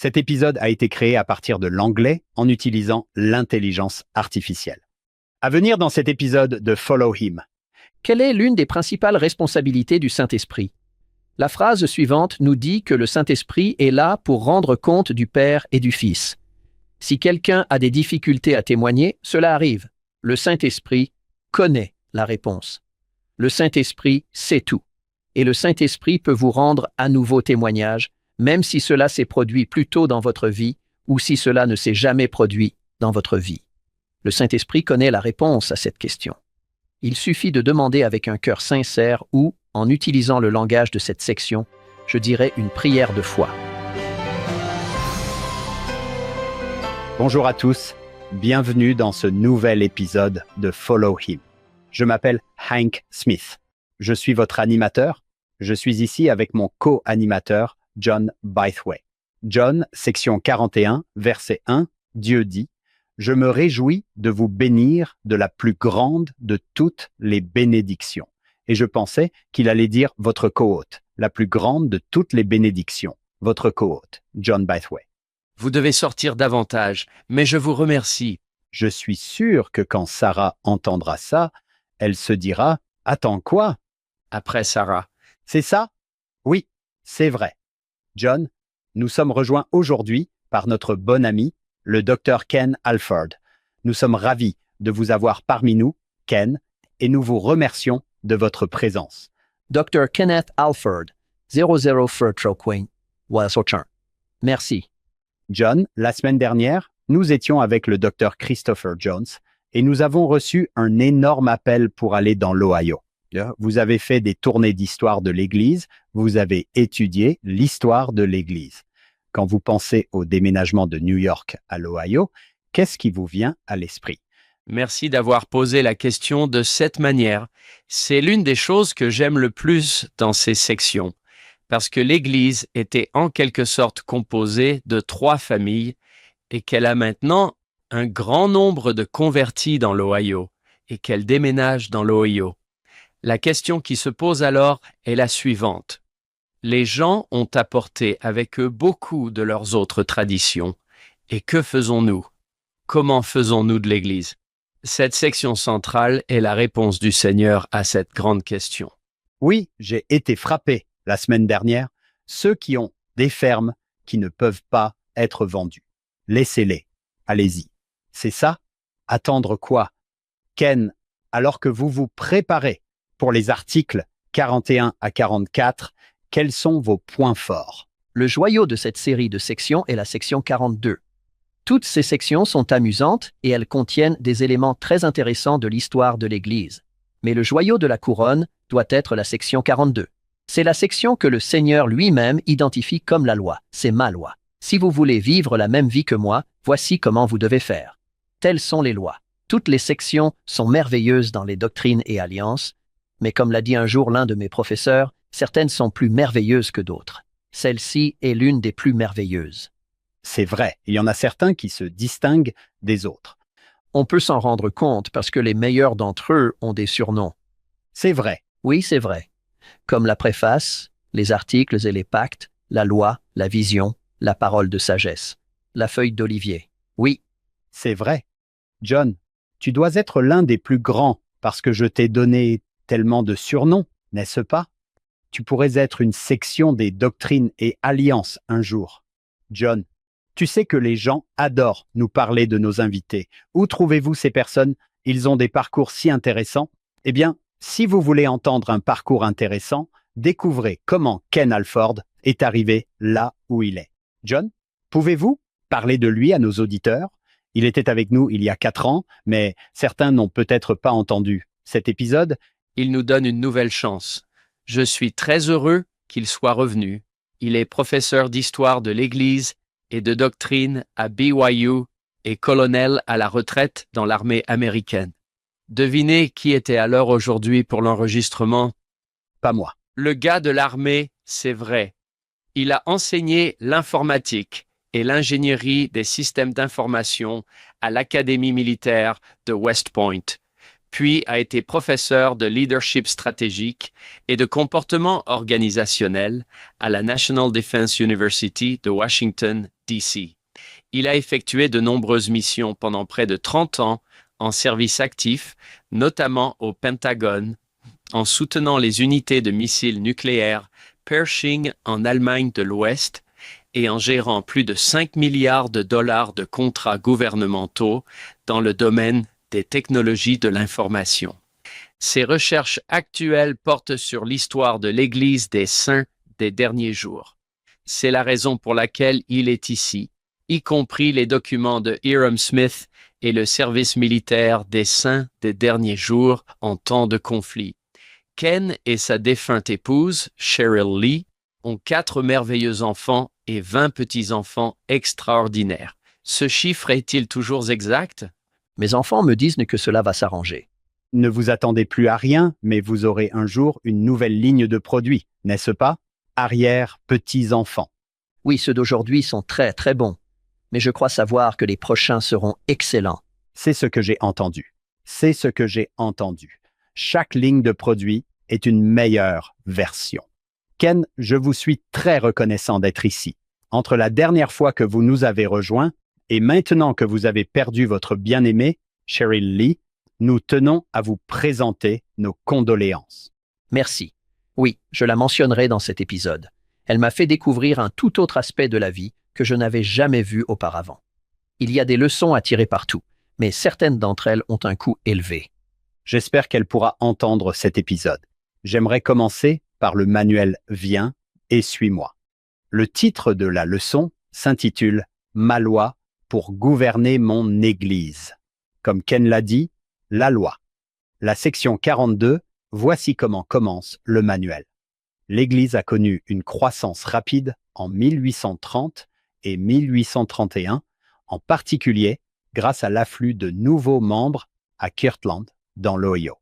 Cet épisode a été créé à partir de l'anglais en utilisant l'intelligence artificielle. À venir dans cet épisode de Follow Him. Quelle est l'une des principales responsabilités du Saint-Esprit? La phrase suivante nous dit que le Saint-Esprit est là pour rendre compte du Père et du Fils. Si quelqu'un a des difficultés à témoigner, cela arrive. Le Saint-Esprit connaît la réponse. Le Saint-Esprit sait tout. Et le Saint-Esprit peut vous rendre à nouveau témoignage, même si cela s'est produit plus tôt dans votre vie ou si cela ne s'est jamais produit dans votre vie. Le Saint-Esprit connaît la réponse à cette question. Il suffit de demander avec un cœur sincère ou, en utilisant le langage de cette section, je dirais une prière de foi. Bonjour à tous, bienvenue dans ce nouvel épisode de Follow Him. Je m'appelle Hank Smith. Je suis votre animateur. Je suis ici avec mon co-animateur, John Bytheway. John, section 41, verset 1, Dieu dit « Je me réjouis de vous bénir de la plus grande de toutes les bénédictions. » Et je pensais qu'il allait dire votre co-hôte, la plus grande de toutes les bénédictions, votre co-hôte, John Bytheway. Vous devez sortir davantage, mais je vous remercie. Je suis sûr que quand Sarah entendra ça, elle se dira « Attends quoi ?» Après Sarah. C'est ça? Oui, c'est vrai. John, nous sommes rejoints aujourd'hui par notre bon ami, le Dr Ken Alford. Nous sommes ravis de vous avoir parmi nous, Ken, et nous vous remercions de votre présence. Dr Kenneth Alford, 00 Furtro Queen, Welsochan. Merci. John, la semaine dernière, nous étions avec le Dr Christopher Jones et nous avons reçu un énorme appel pour aller dans l'Ohio. Vous avez fait des tournées d'histoire de l'Église, vous avez étudié l'histoire de l'Église. Quand vous pensez au déménagement de New York à l'Ohio, qu'est-ce qui vous vient à l'esprit? Merci d'avoir posé la question de cette manière. C'est l'une des choses que j'aime le plus dans ces sections, parce que l'Église était en quelque sorte composée de 3 familles et qu'elle a maintenant un grand nombre de convertis dans l'Ohio et qu'elle déménage dans l'Ohio. La question qui se pose alors est la suivante. Les gens ont apporté avec eux beaucoup de leurs autres traditions. Et que faisons-nous? Comment faisons-nous de l'Église? Cette section centrale est la réponse du Seigneur à cette grande question. Oui, j'ai été frappé la semaine dernière. Ceux qui ont des fermes qui ne peuvent pas être vendues. Laissez-les. Allez-y. C'est ça? Attendre quoi? Ken, alors que vous vous préparez pour les articles 41 à 44, quels sont vos points forts? Le joyau de cette série de sections est la section 42. Toutes ces sections sont amusantes et elles contiennent des éléments très intéressants de l'histoire de l'Église. Mais le joyau de la couronne doit être la section 42. C'est la section que le Seigneur lui-même identifie comme la loi. C'est ma loi. Si vous voulez vivre la même vie que moi, voici comment vous devez faire. Telles sont les lois. Toutes les sections sont merveilleuses dans les doctrines et alliances, mais comme l'a dit un jour l'un de mes professeurs, certaines sont plus merveilleuses que d'autres. Celle-ci est l'une des plus merveilleuses. C'est vrai, il y en a certains qui se distinguent des autres. On peut s'en rendre compte parce que les meilleurs d'entre eux ont des surnoms. C'est vrai. Oui, c'est vrai. Comme la préface, les articles et les pactes, la loi, la vision, la parole de sagesse, la feuille d'olivier. Oui. C'est vrai. John, tu dois être l'un des plus grands parce que je t'ai donné tellement de surnoms, n'est-ce pas? Tu pourrais être une section des doctrines et alliances un jour. John, tu sais que les gens adorent nous parler de nos invités. Où trouvez-vous ces personnes? Ils ont des parcours si intéressants. Eh bien, si vous voulez entendre un parcours intéressant, découvrez comment Ken Alford est arrivé là où il est. John, pouvez-vous parler de lui à nos auditeurs? Il était avec nous il y a 4 ans, mais certains n'ont peut-être pas entendu cet épisode. Il nous donne une nouvelle chance. Je suis très heureux qu'il soit revenu. Il est professeur d'histoire de l'Église et de doctrine à BYU et colonel à la retraite dans l'armée américaine. Devinez qui était à l'heure aujourd'hui pour l'enregistrement? Pas moi. Le gars de l'armée, c'est vrai. Il a enseigné l'informatique et l'ingénierie des systèmes d'information à l'Académie militaire de West Point, puis a été professeur de leadership stratégique et de comportement organisationnel à la National Defense University de Washington, D.C. Il a effectué de nombreuses missions pendant près de 30 ans en service actif, notamment au Pentagone, en soutenant les unités de missiles nucléaires Pershing en Allemagne de l'Ouest et en gérant plus de 5 milliards de dollars de contrats gouvernementaux dans le domaine des technologies de l'information. Ses recherches actuelles portent sur l'histoire de l'Église des saints des derniers jours. C'est la raison pour laquelle il est ici, y compris les documents de Hiram Smith et le service militaire des saints des derniers jours en temps de conflit. Ken et sa défunte épouse, Cheryl Lee, ont 4 merveilleux enfants et 20 petits-enfants extraordinaires. Ce chiffre est-il toujours exact? Mes enfants me disent que cela va s'arranger. Ne vous attendez plus à rien, mais vous aurez un jour une nouvelle ligne de produits, n'est-ce pas? Arrière-petits-enfants. Oui, ceux d'aujourd'hui sont très très bons, mais je crois savoir que les prochains seront excellents. C'est ce que j'ai entendu. C'est ce que j'ai entendu. Chaque ligne de produit est une meilleure version. Ken, je vous suis très reconnaissant d'être ici. Entre la dernière fois que vous nous avez rejoints et maintenant que vous avez perdu votre bien-aimée, Cheryl Lee, nous tenons à vous présenter nos condoléances. Merci. Oui, je la mentionnerai dans cet épisode. Elle m'a fait découvrir un tout autre aspect de la vie que je n'avais jamais vu auparavant. Il y a des leçons à tirer partout, mais certaines d'entre elles ont un coût élevé. J'espère qu'elle pourra entendre cet épisode. J'aimerais commencer par le manuel « Viens et suis-moi ». Le titre de la leçon s'intitule « Ma loi pour gouverner mon Église ». Comme Ken l'a dit, la loi. La section 42, voici comment commence le manuel. L'Église a connu une croissance rapide en 1830 et 1831, en particulier grâce à l'afflux de nouveaux membres à Kirtland, dans l'Ohio.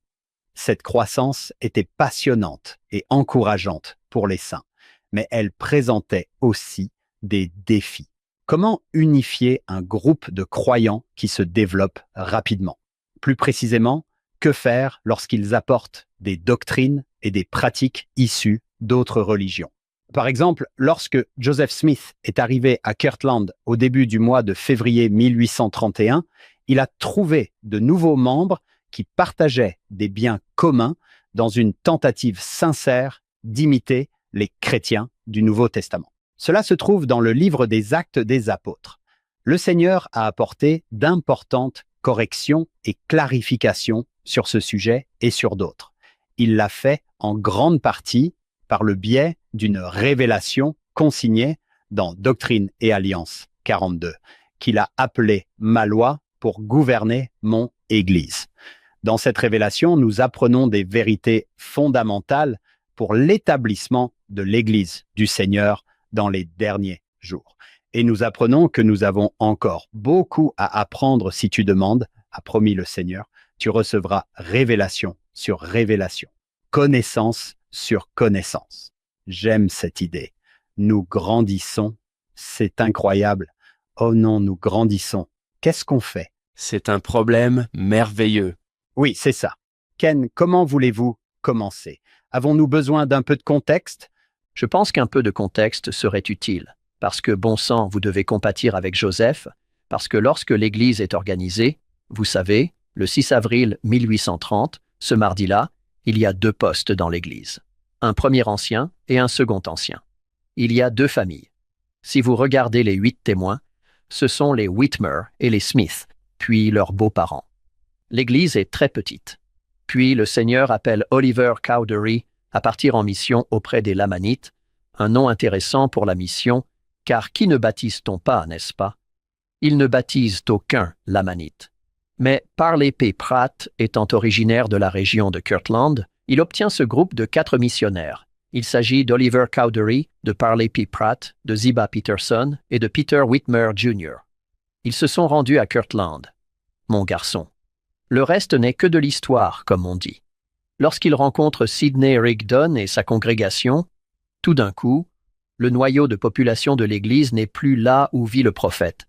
Cette croissance était passionnante et encourageante pour les saints, mais elle présentait aussi des défis. Comment unifier un groupe de croyants qui se développe rapidement? Plus précisément, que faire lorsqu'ils apportent des doctrines et des pratiques issues d'autres religions? Par exemple, lorsque Joseph Smith est arrivé à Kirtland au début du mois de février 1831, il a trouvé de nouveaux membres qui partageaient des biens communs dans une tentative sincère d'imiter les chrétiens du Nouveau Testament. Cela se trouve dans le livre des Actes des Apôtres. Le Seigneur a apporté d'importantes corrections et clarifications sur ce sujet et sur d'autres. Il l'a fait en grande partie par le biais d'une révélation consignée dans Doctrine et Alliance 42, qu'il a appelée « Ma loi pour gouverner mon Église ». Dans cette révélation, nous apprenons des vérités fondamentales pour l'établissement de l'Église du Seigneur dans les derniers jours. Et nous apprenons que nous avons encore beaucoup à apprendre si tu demandes, a promis le Seigneur, tu recevras révélation sur révélation, connaissance sur connaissance. J'aime cette idée. Nous grandissons, c'est incroyable. Oh non, nous grandissons. Qu'est-ce qu'on fait? C'est un problème merveilleux. Oui, c'est ça. Ken, comment voulez-vous commencer? Avons-nous besoin d'un peu de contexte? Je pense qu'un peu de contexte serait utile, parce que bon sang, vous devez compatir avec Joseph, parce que lorsque l'Église est organisée, vous savez, le 6 avril 1830, ce mardi-là, il y a 2 postes dans l'Église. Un premier ancien et un second ancien. Il y a 2 familles. Si vous regardez les 8 témoins, ce sont les Whitmer et les Smith, puis leurs beaux-parents. L'Église est très petite. Puis le Seigneur appelle Oliver Cowdery à partir en mission auprès des Lamanites, un nom intéressant pour la mission, car qui ne baptise-t-on pas, n'est-ce pas? Ils ne baptisent aucun Lamanite. Mais Parley P. Pratt étant originaire de la région de Kirtland, il obtient ce groupe de 4 missionnaires. Il s'agit d'Oliver Cowdery, de Parley P. Pratt, de Ziba Peterson et de Peter Whitmer Jr. Ils se sont rendus à Kirtland. Mon garçon. Le reste n'est que de l'histoire, comme on dit. Lorsqu'il rencontre Sidney Rigdon et sa congrégation, tout d'un coup, le noyau de population de l'Église n'est plus là où vit le prophète.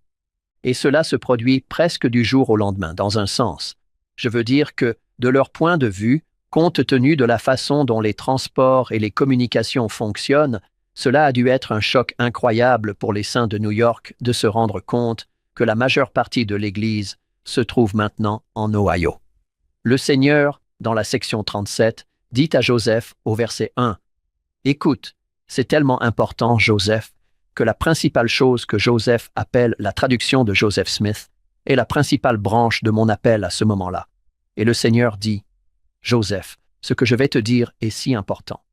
Et cela se produit presque du jour au lendemain, dans un sens. Je veux dire que, de leur point de vue, compte tenu de la façon dont les transports et les communications fonctionnent, Cela a dû être un choc incroyable pour les saints de New York de se rendre compte que la majeure partie de l'Église se trouve maintenant en Ohio. Le Seigneur, dans la section 37, dit à Joseph au verset 1, « Écoute, c'est tellement important, Joseph, que la principale chose que Joseph appelle la traduction de Joseph Smith est la principale branche de mon appel à ce moment-là. » Et le Seigneur dit, « Joseph, ce que je vais te dire est si important.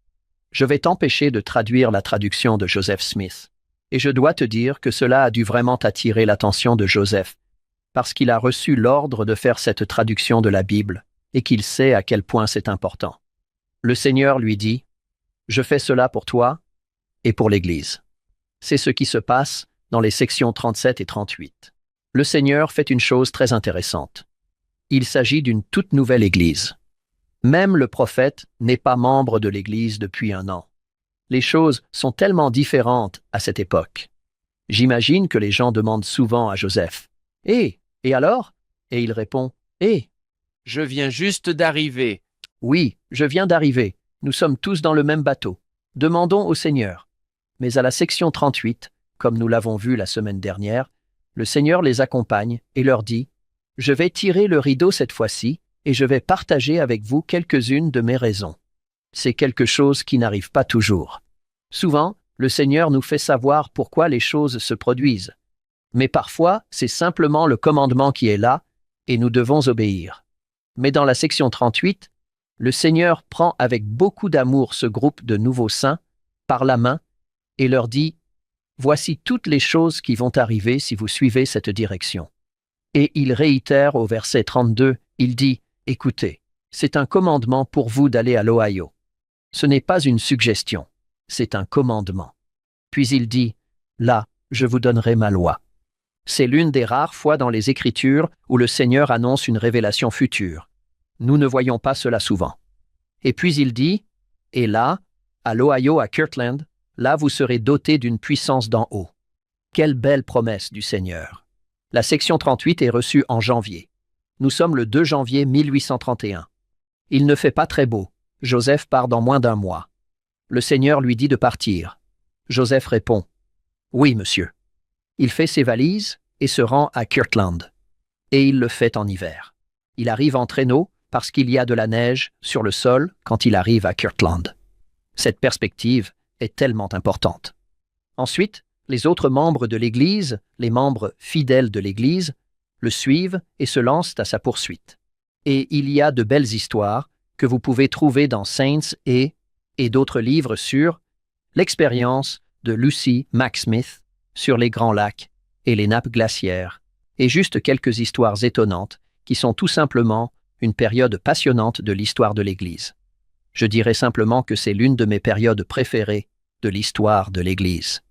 Je vais t'empêcher de traduire la traduction de Joseph Smith. Et je dois te dire que cela a dû vraiment attirer l'attention de Joseph, parce qu'il a reçu l'ordre de faire cette traduction de la Bible et qu'il sait à quel point c'est important. Le Seigneur lui dit, « Je fais cela pour toi et pour l'Église. » C'est ce qui se passe dans les sections 37 et 38. Le Seigneur fait une chose très intéressante. Il s'agit d'une toute nouvelle Église. Même le prophète n'est pas membre de l'Église depuis 1 an. Les choses sont tellement différentes à cette époque. J'imagine que les gens demandent souvent à Joseph, « Et alors ?» Et il répond, « Je viens juste d'arriver. » Oui, je viens d'arriver. Nous sommes tous dans le même bateau. Demandons au Seigneur. » Mais à la section 38, comme nous l'avons vu la semaine dernière, le Seigneur les accompagne et leur dit, « Je vais tirer le rideau cette fois-ci et je vais partager avec vous quelques-unes de mes raisons. » C'est quelque chose qui n'arrive pas toujours. Souvent, le Seigneur nous fait savoir pourquoi les choses se produisent. Mais parfois, c'est simplement le commandement qui est là et nous devons obéir. Mais dans la section 38, le Seigneur prend avec beaucoup d'amour ce groupe de nouveaux saints par la main et leur dit « Voici toutes les choses qui vont arriver si vous suivez cette direction. » Et il réitère au verset 32, il dit « Écoutez, c'est un commandement pour vous d'aller à l'Ohio. Ce n'est pas une suggestion, c'est un commandement. » Puis il dit « Là, je vous donnerai ma loi. » C'est l'une des rares fois dans les Écritures où le Seigneur annonce une révélation future. Nous ne voyons pas cela souvent. Et puis il dit « Et là, à l'Ohio, à Kirtland, là vous serez dotés d'une puissance d'en haut. » Quelle belle promesse du Seigneur. La section 38 est reçue en janvier. Nous sommes le 2 janvier 1831. Il ne fait pas très beau. Joseph part dans moins d'1 mois. Le Seigneur lui dit de partir. Joseph répond « Oui, monsieur. » Il fait ses valises et se rend à Kirtland. Et il le fait en hiver. Il arrive en traîneau parce qu'il y a de la neige sur le sol quand il arrive à Kirtland. Cette perspective est tellement importante. Ensuite, les autres membres de l'Église, les membres fidèles de l'Église, le suivent et se lancent à sa poursuite. Et il y a de belles histoires que vous pouvez trouver dans Saints et d'autres livres sur l'expérience de Lucy Mack Smith sur les Grands Lacs et les nappes glaciaires, et juste quelques histoires étonnantes qui sont tout simplement une période passionnante de l'histoire de l'Église. Je dirais simplement que c'est l'une de mes périodes préférées de l'histoire de l'Église.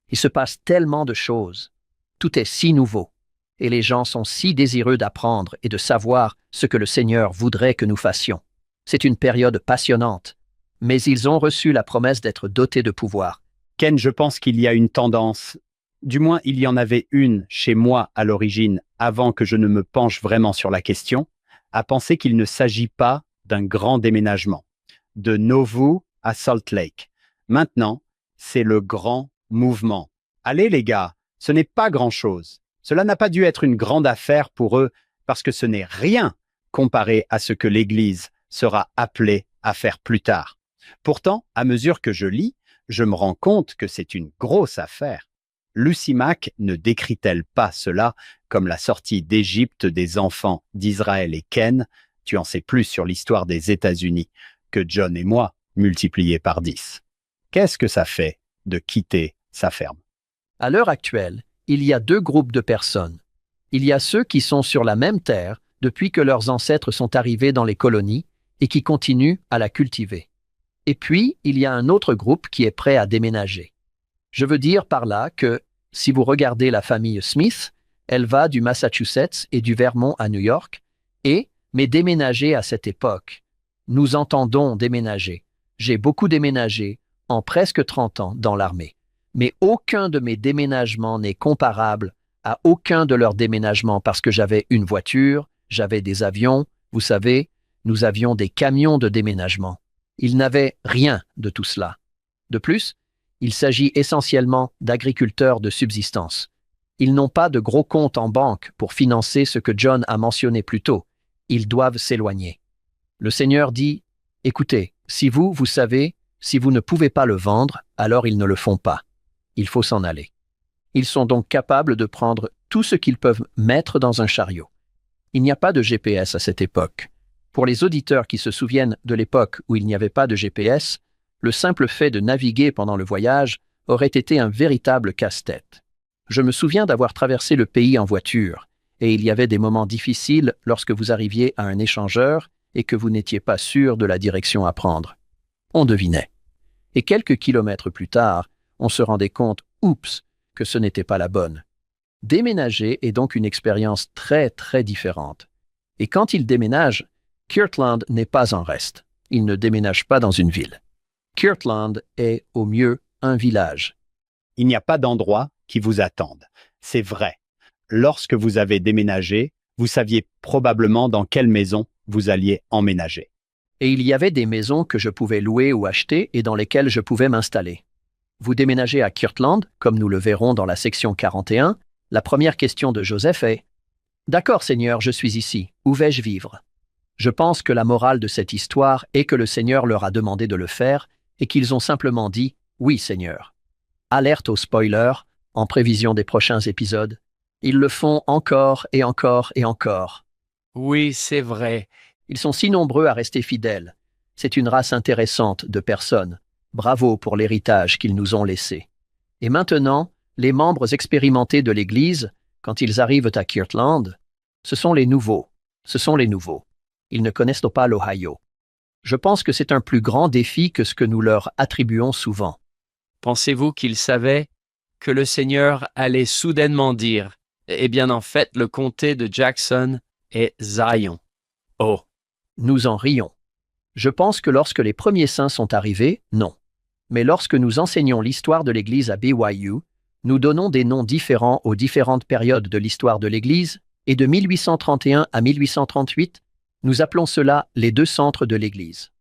Il se passe tellement de choses. Tout est si nouveau, et les gens sont si désireux d'apprendre et de savoir ce que le Seigneur voudrait que nous fassions. C'est une période passionnante, mais ils ont reçu la promesse d'être dotés de pouvoir. Ken, je pense qu'il y a une tendance, du moins il y en avait une chez moi à l'origine, avant que je ne me penche vraiment sur la question, à penser qu'il ne s'agit pas d'un grand déménagement, de Nauvoo à Salt Lake. Maintenant, c'est le grand mouvement. Allez les gars, ce n'est pas grand-chose. Cela n'a pas dû être une grande affaire pour eux, parce que ce n'est rien comparé à ce que l'Église sera appelée à faire plus tard. Pourtant, à mesure que je lis, je me rends compte que c'est une grosse affaire. Lucy Mack ne décrit-elle pas cela comme la sortie d'Égypte des enfants d'Israël et Ken? Tu en sais plus sur l'histoire des États-Unis que John et moi multipliés par 10. Qu'est-ce que ça fait de quitter sa ferme? À l'heure actuelle, il y a 2 groupes de personnes. Il y a ceux qui sont sur la même terre depuis que leurs ancêtres sont arrivés dans les colonies et qui continuent à la cultiver. Et puis, il y a un autre groupe qui est prêt à déménager. Je veux dire par là que, si vous regardez la famille Smith, elle va du Massachusetts et du Vermont à New York, mais déménager à cette époque. Nous entendons déménager. J'ai beaucoup déménagé en presque 30 ans dans l'armée. Mais aucun de mes déménagements n'est comparable à aucun de leurs déménagements parce que j'avais une voiture, j'avais des avions, vous savez, nous avions des camions de déménagement. Ils n'avaient rien de tout cela. De plus, Il s'agit essentiellement d'agriculteurs de subsistance. Ils n'ont pas de gros comptes en banque pour financer ce que John a mentionné plus tôt. Ils doivent s'éloigner. Le Seigneur dit, « Écoutez, si vous savez, si vous ne pouvez pas le vendre, alors ils ne le font pas. Il faut s'en aller. » Ils sont donc capables de prendre tout ce qu'ils peuvent mettre dans un chariot. Il n'y a pas de GPS à cette époque. Pour les auditeurs qui se souviennent de l'époque où il n'y avait pas de GPS, le simple fait de naviguer pendant le voyage aurait été un véritable casse-tête. Je me souviens d'avoir traversé le pays en voiture, et il y avait des moments difficiles lorsque vous arriviez à un échangeur et que vous n'étiez pas sûr de la direction à prendre. On devinait. Et quelques kilomètres plus tard, on se rendait compte, oups, que ce n'était pas la bonne. Déménager est donc une expérience très, très différente. Et quand il déménage, Kirtland n'est pas en reste. Il ne déménage pas dans une ville. Kirtland est, au mieux, un village. Il n'y a pas d'endroit qui vous attende. C'est vrai. Lorsque vous avez déménagé, vous saviez probablement dans quelle maison vous alliez emménager. Et il y avait des maisons que je pouvais louer ou acheter et dans lesquelles je pouvais m'installer. Vous déménagez à Kirtland, comme nous le verrons dans la section 41, la première question de Joseph est « D'accord, Seigneur, je suis ici. Où vais-je vivre ?» Je pense que la morale de cette histoire est que le Seigneur leur a demandé de le faire et qu'ils ont simplement dit « Oui, Seigneur ». Alerte au spoiler, en prévision des prochains épisodes. Ils le font encore et encore et encore. Oui, c'est vrai. Ils sont si nombreux à rester fidèles. C'est une race intéressante de personnes. Bravo pour l'héritage qu'ils nous ont laissé. Et maintenant, les membres expérimentés de l'Église, quand ils arrivent à Kirtland, ce sont les nouveaux. Ce sont les nouveaux. Ils ne connaissent pas l'Ohio. Je pense que c'est un plus grand défi que ce que nous leur attribuons souvent. Pensez-vous qu'ils savaient que le Seigneur allait soudainement dire « Eh bien, en fait, le comté de Jackson est Zion. » Oh! Nous en rions. Je pense que lorsque les premiers saints sont arrivés, non. Mais lorsque nous enseignons l'histoire de l'Église à BYU, nous donnons des noms différents aux différentes périodes de l'histoire de l'Église, et de 1831 à 1838, nous appelons cela les deux centres de l'Église.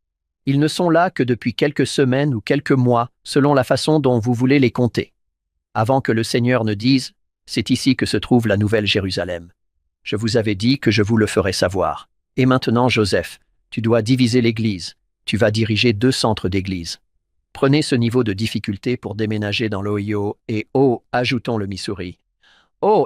Ils ne sont là que depuis quelques semaines ou quelques mois, selon la façon dont vous voulez les compter. Avant que le Seigneur ne dise « C'est ici que se trouve la Nouvelle Jérusalem. Je vous avais dit que je vous le ferais savoir. Et maintenant, Joseph, tu dois diviser l'Église. Tu vas diriger deux centres d'Église. Prenez ce niveau de difficulté pour déménager dans l'Ohio et ajoutons le Missouri.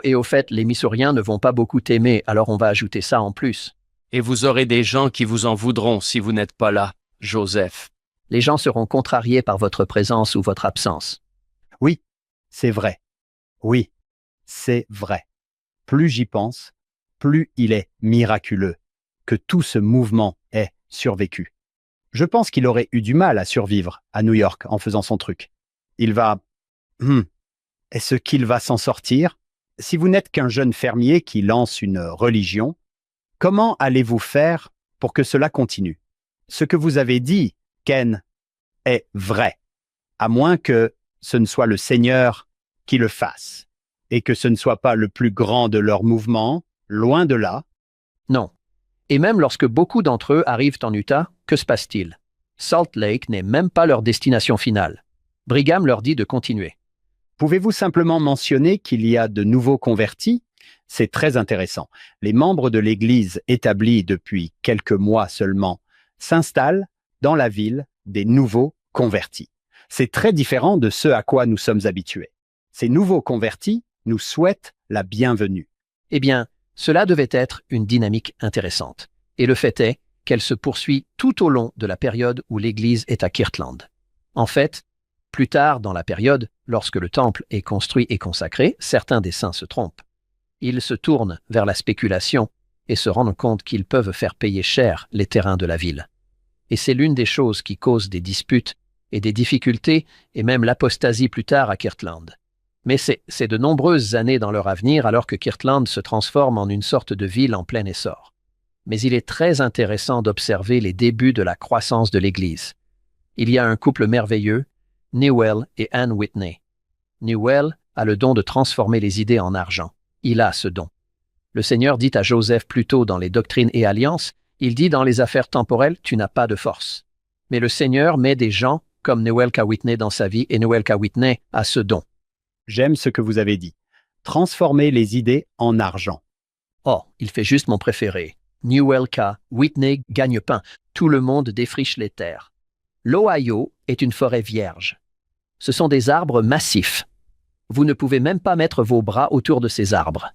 Et au fait, les Missouriens ne vont pas beaucoup t'aimer, alors on va ajouter ça en plus. Et vous aurez des gens qui vous en voudront si vous n'êtes pas là, Joseph. Les gens seront contrariés par votre présence ou votre absence. Oui, c'est vrai. Oui, c'est vrai. Plus j'y pense, plus il est miraculeux que tout ce mouvement ait survécu. Je pense qu'il aurait eu du mal à survivre à New York en faisant son truc. Il va... Est-ce qu'il va s'en sortir? Si vous n'êtes qu'un jeune fermier qui lance une religion, comment allez-vous faire pour que cela continue? Ce que vous avez dit, Ken, est vrai, à moins que ce ne soit le Seigneur qui le fasse, et que ce ne soit pas le plus grand de leurs mouvements, loin de là. Non. Et même lorsque beaucoup d'entre eux arrivent en Utah, que se passe-t-il? Salt Lake n'est même pas leur destination finale. Brigham leur dit de continuer. Pouvez-vous simplement mentionner qu'il y a de nouveaux convertis? C'est très intéressant. Les membres de l'Église établis depuis quelques mois seulement s'installent dans la ville des nouveaux convertis. C'est très différent de ce à quoi nous sommes habitués. Ces nouveaux convertis nous souhaitent la bienvenue. Eh bien, cela devait être une dynamique intéressante. Et le fait est qu'elle se poursuit tout au long de la période où l'Église est à Kirtland. En fait, plus tard dans la période, lorsque le temple est construit et consacré, certains des saints se trompent. Ils se tournent vers la spéculation et se rendent compte qu'ils peuvent faire payer cher les terrains de la ville. Et c'est l'une des choses qui cause des disputes et des difficultés et même l'apostasie plus tard à Kirtland. Mais c'est de nombreuses années dans leur avenir alors que Kirtland se transforme en une sorte de ville en plein essor. Mais il est très intéressant d'observer les débuts de la croissance de l'Église. Il y a un couple merveilleux, Newell et Anne Whitney. Newell a le don de transformer les idées en argent. Il a ce don. Le Seigneur dit à Joseph plus tôt dans les Doctrines et Alliances, il dit dans les affaires temporelles, tu n'as pas de force. Mais le Seigneur met des gens comme Newell K. Whitney dans sa vie, et Newell K. Whitney a ce don. J'aime ce que vous avez dit. Transformer les idées en argent. Oh, il fait juste mon préféré. Newell K. Whitney gagne-pain. Tout le monde défriche les terres. L'Ohio est une forêt vierge. Ce sont des arbres massifs. Vous ne pouvez même pas mettre vos bras autour de ces arbres.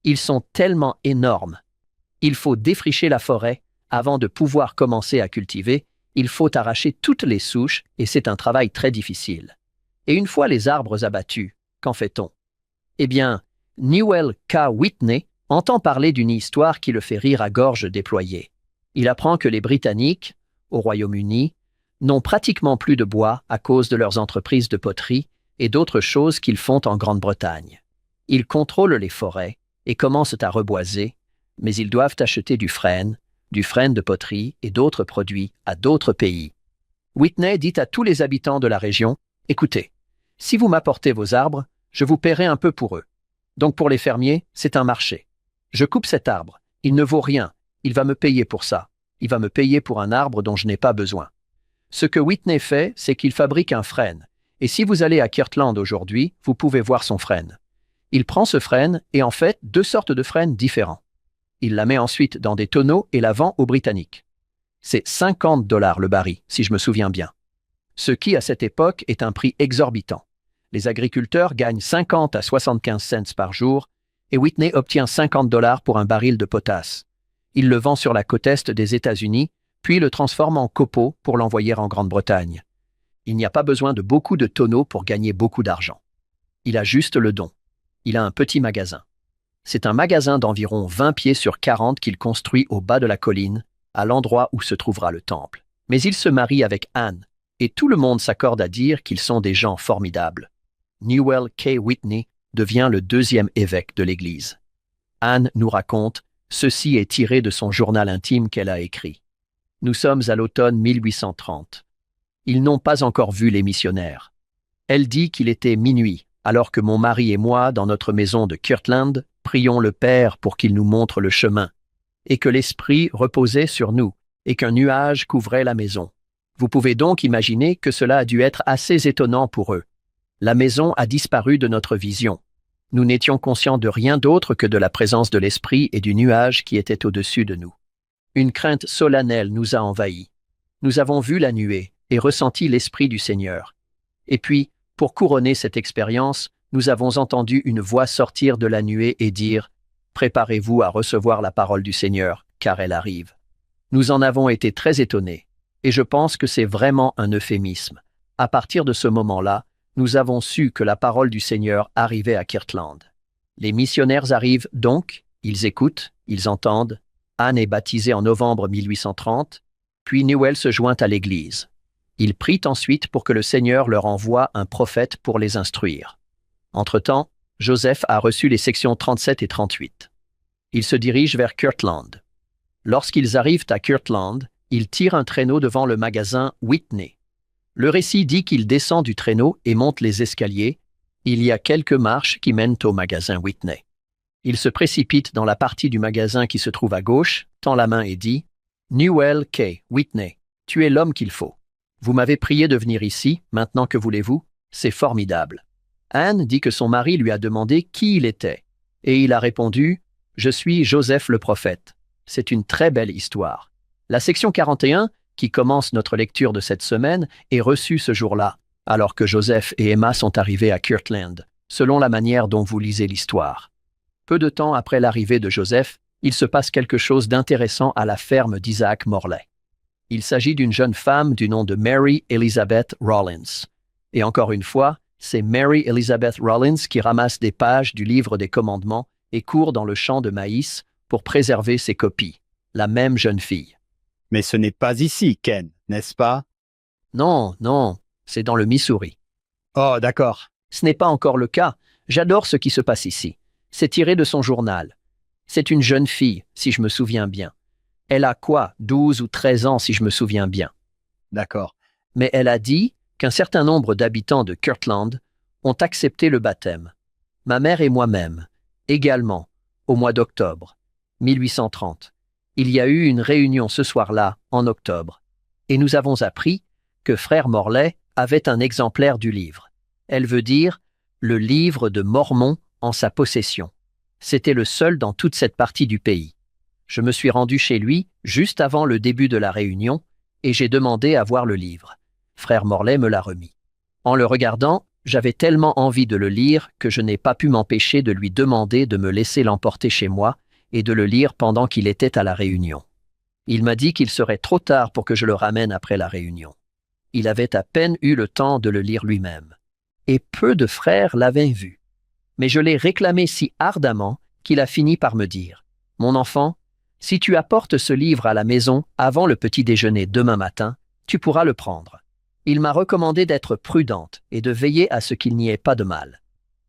Ils sont tellement énormes. Il faut défricher la forêt avant de pouvoir commencer à cultiver. Il faut arracher toutes les souches et c'est un travail très difficile. Et une fois les arbres abattus, qu'en fait-on? Eh bien, Newell K. Whitney entend parler d'une histoire qui le fait rire à gorge déployée. Il apprend que les Britanniques, au Royaume-Uni, n'ont pratiquement plus de bois à cause de leurs entreprises de poterie et d'autres choses qu'ils font en Grande-Bretagne. Ils contrôlent les forêts et commencent à reboiser, mais ils doivent acheter du frêne de poterie et d'autres produits à d'autres pays. Whitney dit à tous les habitants de la région, « Écoutez, si vous m'apportez vos arbres, je vous paierai un peu pour eux. Donc pour les fermiers, c'est un marché. Je coupe cet arbre, il ne vaut rien, il va me payer pour ça. Il va me payer pour un arbre dont je n'ai pas besoin. » Ce que Whitney fait, c'est qu'il fabrique un frêne. Et si vous allez à Kirtland aujourd'hui, vous pouvez voir son frêne. Il prend ce frêne et en fait 2 sortes de frênes différents. Il la met ensuite dans des tonneaux et la vend aux Britanniques. C'est $50 le baril, si je me souviens bien. Ce qui, à cette époque, est un prix exorbitant. Les agriculteurs gagnent 50 à 75 cents par jour et Whitney obtient $50 pour un baril de potasse. Il le vend sur la côte est des États-Unis, puis le transforme en copeaux pour l'envoyer en Grande-Bretagne. Il n'y a pas besoin de beaucoup de tonneaux pour gagner beaucoup d'argent. Il a juste le don. Il a un petit magasin. C'est un magasin d'environ 20 pieds sur 40 qu'il construit au bas de la colline, à l'endroit où se trouvera le temple. Mais il se marie avec Anne, et tout le monde s'accorde à dire qu'ils sont des gens formidables. Newell K. Whitney devient le 2e évêque de l'Église. Anne nous raconte, ceci est tiré de son journal intime qu'elle a écrit. Nous sommes à l'automne 1830. Ils n'ont pas encore vu les missionnaires. Elle dit qu'il était minuit, alors que mon mari et moi, dans notre maison de Kirtland, prions le Père pour qu'il nous montre le chemin, et que l'Esprit reposait sur nous, et qu'un nuage couvrait la maison. Vous pouvez donc imaginer que cela a dû être assez étonnant pour eux. La maison a disparu de notre vision. Nous n'étions conscients de rien d'autre que de la présence de l'Esprit et du nuage qui était au-dessus de nous. Une crainte solennelle nous a envahis. Nous avons vu la nuée et ressenti l'Esprit du Seigneur. Et puis, pour couronner cette expérience, nous avons entendu une voix sortir de la nuée et dire « Préparez-vous à recevoir la parole du Seigneur, car elle arrive. » Nous en avons été très étonnés, et je pense que c'est vraiment un euphémisme. À partir de ce moment-là, nous avons su que la parole du Seigneur arrivait à Kirtland. Les missionnaires arrivent donc, ils écoutent, ils entendent. Anne est baptisée en novembre 1830, puis Newell se joint à l'Église. Il prie ensuite pour que le Seigneur leur envoie un prophète pour les instruire. Entre-temps, Joseph a reçu les sections 37 et 38. Il se dirige vers Kirtland. Lorsqu'ils arrivent à Kirtland, il tire un traîneau devant le magasin Whitney. Le récit dit qu'il descend du traîneau et monte les escaliers. Il y a quelques marches qui mènent au magasin Whitney. Il se précipite dans la partie du magasin qui se trouve à gauche, tend la main et dit « Newell K. Whitney, tu es l'homme qu'il faut. Vous m'avez prié de venir ici, maintenant que voulez-vous? C'est formidable. » Anne dit que son mari lui a demandé qui il était, et il a répondu « Je suis Joseph le prophète. » C'est une très belle histoire. La section 41, qui commence notre lecture de cette semaine, est reçue ce jour-là, alors que Joseph et Emma sont arrivés à Kirtland, selon la manière dont vous lisez l'histoire. Peu de temps après l'arrivée de Joseph, il se passe quelque chose d'intéressant à la ferme d'Isaac Morley. Il s'agit d'une jeune femme du nom de Mary Elizabeth Rollins. Et encore une fois, c'est Mary Elizabeth Rollins qui ramasse des pages du livre des commandements et court dans le champ de maïs pour préserver ses copies. La même jeune fille. Mais ce n'est pas ici, Ken, n'est-ce pas? Non, non, c'est dans le Missouri. Oh, d'accord. Ce n'est pas encore le cas. J'adore ce qui se passe ici. C'est tiré de son journal. C'est une jeune fille, si je me souviens bien. Elle a quoi, 12 ou 13 ans, si je me souviens bien. D'accord. Mais elle a dit qu'un certain nombre d'habitants de Kirtland ont accepté le baptême. Ma mère et moi-même, également, au mois d'octobre 1830. Il y a eu une réunion ce soir-là, en octobre, et nous avons appris que frère Morlaix avait un exemplaire du livre. Elle veut dire le livre de Mormon en sa possession. C'était le seul dans toute cette partie du pays. Je me suis rendu chez lui juste avant le début de la réunion et j'ai demandé à voir le livre. Frère Morlaix me l'a remis. En le regardant, j'avais tellement envie de le lire que je n'ai pas pu m'empêcher de lui demander de me laisser l'emporter chez moi et de le lire pendant qu'il était à la réunion. Il m'a dit qu'il serait trop tard pour que je le ramène après la réunion. Il avait à peine eu le temps de le lire lui-même. Et peu de frères l'avaient vu. Mais je l'ai réclamé si ardemment qu'il a fini par me dire « Mon enfant, si tu apportes ce livre à la maison avant le petit déjeuner demain matin, tu pourras le prendre. » Il m'a recommandé d'être prudente et de veiller à ce qu'il n'y ait pas de mal.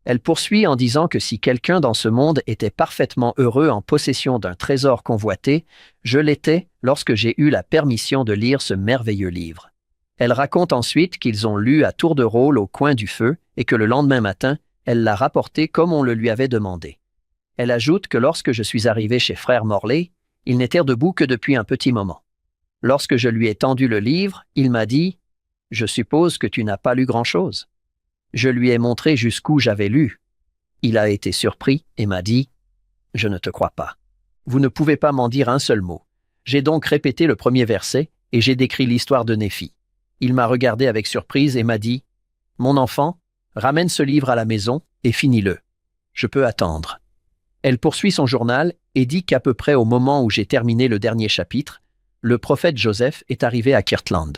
Elle poursuit en disant que si quelqu'un dans ce monde était parfaitement heureux en possession d'un trésor convoité, je l'étais lorsque j'ai eu la permission de lire ce merveilleux livre. Elle raconte ensuite qu'ils ont lu à tour de rôle au coin du feu et que le lendemain matin, elle l'a rapporté comme on le lui avait demandé. Elle ajoute que lorsque je suis arrivé chez frère Morlaix, il n'était debout que depuis un petit moment. Lorsque je lui ai tendu le livre, il m'a dit « Je suppose que tu n'as pas lu grand-chose. » Je lui ai montré jusqu'où j'avais lu. Il a été surpris et m'a dit « Je ne te crois pas. Vous ne pouvez pas m'en dire un seul mot. » J'ai donc répété le premier verset et j'ai décrit l'histoire de Néphi. Il m'a regardé avec surprise et m'a dit « Mon enfant, ramène ce livre à la maison et finis-le. Je peux attendre. » Elle poursuit son journal et dit qu'à peu près au moment où j'ai terminé le dernier chapitre, le prophète Joseph est arrivé à Kirtland.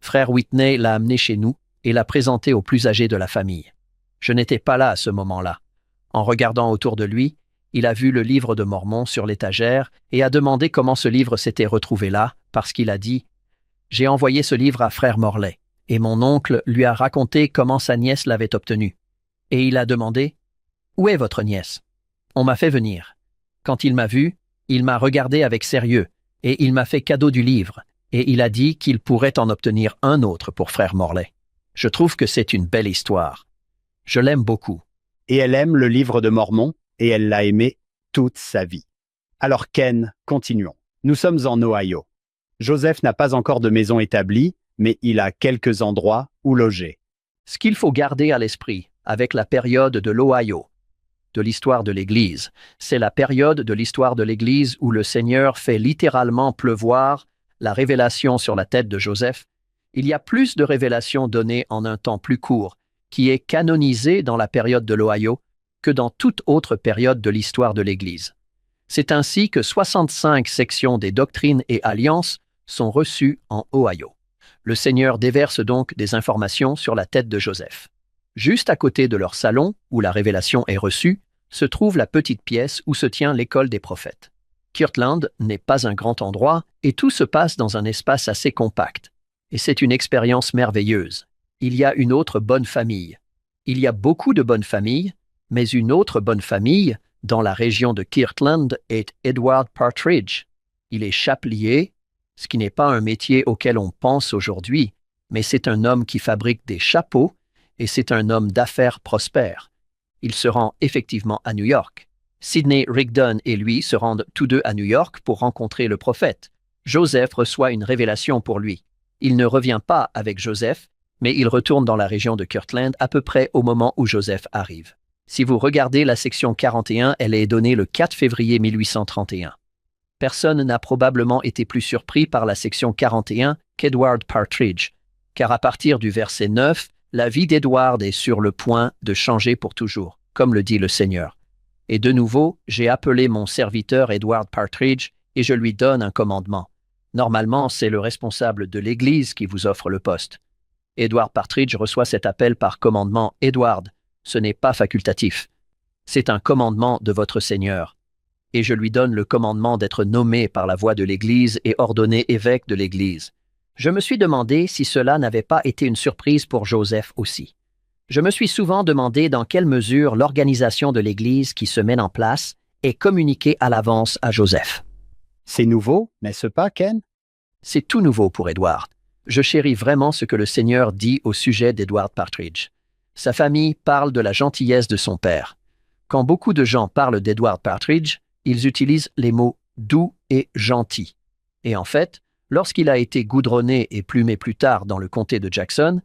Frère Whitney l'a amené chez nous et l'a présenté aux plus âgés de la famille. Je n'étais pas là à ce moment-là. En regardant autour de lui, il a vu le livre de Mormon sur l'étagère et a demandé comment ce livre s'était retrouvé là, parce qu'il a dit « J'ai envoyé ce livre à frère Morlaix, et mon oncle lui a raconté comment sa nièce l'avait obtenu. Et il a demandé « Où est votre nièce ?» On m'a fait venir. Quand il m'a vu, il m'a regardé avec sérieux, et il m'a fait cadeau du livre, et il a dit qu'il pourrait en obtenir un autre pour frère Morlaix. Je trouve que c'est une belle histoire. Je l'aime beaucoup. Et elle aime le livre de Mormon, et elle l'a aimé toute sa vie. Alors Ken, continuons. Nous sommes en Ohio. Joseph n'a pas encore de maison établie, mais il a quelques endroits où loger. Ce qu'il faut garder à l'esprit avec la période de l'Ohio, de l'histoire de l'Église, c'est la période de l'histoire de l'Église où le Seigneur fait littéralement pleuvoir la révélation sur la tête de Joseph. Il y a plus de révélations données en un temps plus court, qui est canonisé dans la période de l'Ohio, que dans toute autre période de l'histoire de l'Église. C'est ainsi que 65 sections des doctrines et alliances sont reçues en Ohio. Le Seigneur déverse donc des informations sur la tête de Joseph. Juste à côté de leur salon, où la révélation est reçue, se trouve la petite pièce où se tient l'école des prophètes. Kirtland n'est pas un grand endroit et tout se passe dans un espace assez compact. Et c'est une expérience merveilleuse. Il y a une autre bonne famille. Il y a beaucoup de bonnes familles, mais une autre bonne famille dans la région de Kirtland est Edward Partridge. Il est chapelier, ce qui n'est pas un métier auquel on pense aujourd'hui, mais c'est un homme qui fabrique des chapeaux et c'est un homme d'affaires prospère. Il se rend effectivement à New York. Sidney Rigdon et lui se rendent tous deux à New York pour rencontrer le prophète. Joseph reçoit une révélation pour lui. Il ne revient pas avec Joseph, mais il retourne dans la région de Kirtland à peu près au moment où Joseph arrive. Si vous regardez la section 41, elle est donnée le 4 février 1831. Personne n'a probablement été plus surpris par la section 41 qu'Edward Partridge, car à partir du verset 9, la vie d'Edward est sur le point de changer pour toujours, comme le dit le Seigneur. Et de nouveau, j'ai appelé mon serviteur Edward Partridge et je lui donne un commandement. Normalement, c'est le responsable de l'Église qui vous offre le poste. Edward Partridge reçoit cet appel par commandement. Edward, ce n'est pas facultatif. C'est un commandement de votre Seigneur. Et je lui donne le commandement d'être nommé par la voix de l'Église et ordonné évêque de l'Église. Je me suis demandé si cela n'avait pas été une surprise pour Joseph aussi. Je me suis souvent demandé dans quelle mesure l'organisation de l'Église qui se met en place est communiquée à l'avance à Joseph. C'est nouveau, n'est-ce pas, Ken? C'est tout nouveau pour Edward. Je chéris vraiment ce que le Seigneur dit au sujet d'Edward Partridge. Sa famille parle de la gentillesse de son père. Quand beaucoup de gens parlent d'Edward Partridge, ils utilisent les mots « doux » et « gentil ». Et en fait, Lorsqu'il a été goudronné et plumé plus tard dans le comté de Jackson,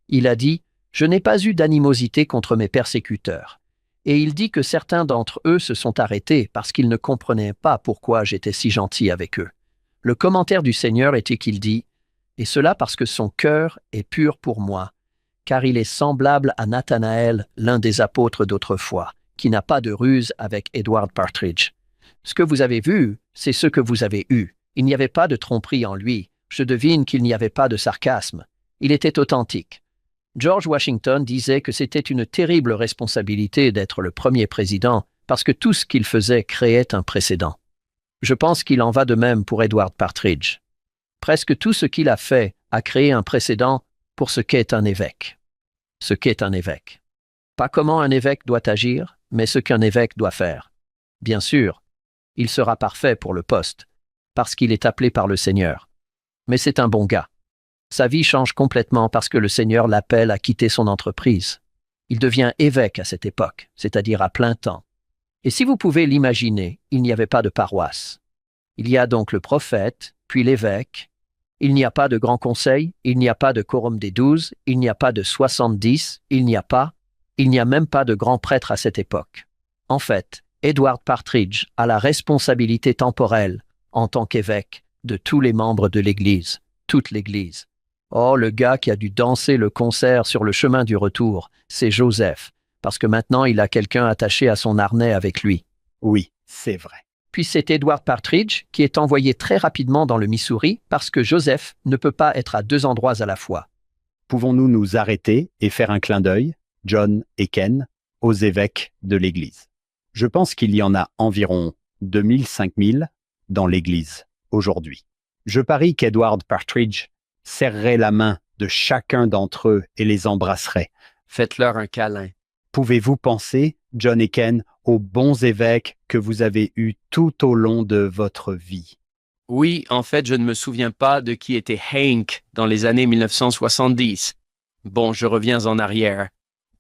il a dit « Je n'ai pas eu d'animosité contre mes persécuteurs ». Et il dit que certains d'entre eux se sont arrêtés parce qu'ils ne comprenaient pas pourquoi j'étais si gentil avec eux. Le commentaire du Seigneur était qu'il dit « Et cela parce que son cœur est pur pour moi, car il est semblable à Nathanaël, l'un des apôtres d'autrefois, qui n'a pas de ruse avec Edward Partridge. Ce que vous avez vu, c'est ce que vous avez eu. Il n'y avait pas de tromperie en lui. Je devine qu'il n'y avait pas de sarcasme. Il était authentique. » George Washington disait que c'était une terrible responsabilité d'être le premier président parce que tout ce qu'il faisait créait un précédent. Je pense qu'il en va de même pour Edward Partridge. Presque tout ce qu'il a fait a créé un précédent pour ce qu'est un évêque. Ce qu'est un évêque. Pas comment un évêque doit agir, mais ce qu'un évêque doit faire. Bien sûr, il sera parfait pour le poste, parce qu'il est appelé par le Seigneur. Mais c'est un bon gars. Sa vie change complètement parce que le Seigneur l'appelle à quitter son entreprise. Il devient évêque à cette époque, c'est-à-dire à plein temps. Et si vous pouvez l'imaginer, il n'y avait pas de paroisse. Il y a donc le prophète, puis l'évêque. Il n'y a pas de grand conseil, il n'y a pas de quorum des 12, il n'y a pas de 70, il n'y a même pas de grand prêtre à cette époque. En fait, Edward Partridge a la responsabilité temporelle, en tant qu'évêque, de tous les membres de l'Église, toute l'Église. Oh, le gars qui a dû danser le concert sur le chemin du retour, c'est Joseph, parce que maintenant il a quelqu'un attaché à son harnais avec lui. Oui, c'est vrai. Puis c'est Edward Partridge qui est envoyé très rapidement dans le Missouri parce que Joseph ne peut pas être à deux endroits à la fois. Pouvons-nous nous arrêter et faire un clin d'œil, John et Ken, aux évêques de l'Église? Je pense qu'il y en a environ 2000-5000 dans l'Église aujourd'hui. Je parie qu'Edward Partridge serrerait la main de chacun d'entre eux et les embrasserait. Faites-leur un câlin. Pouvez-vous penser, John et Ken, aux bons évêques que vous avez eus tout au long de votre vie? Oui, en fait, je ne me souviens pas de qui était Hank dans les années 1970. Bon, je reviens en arrière.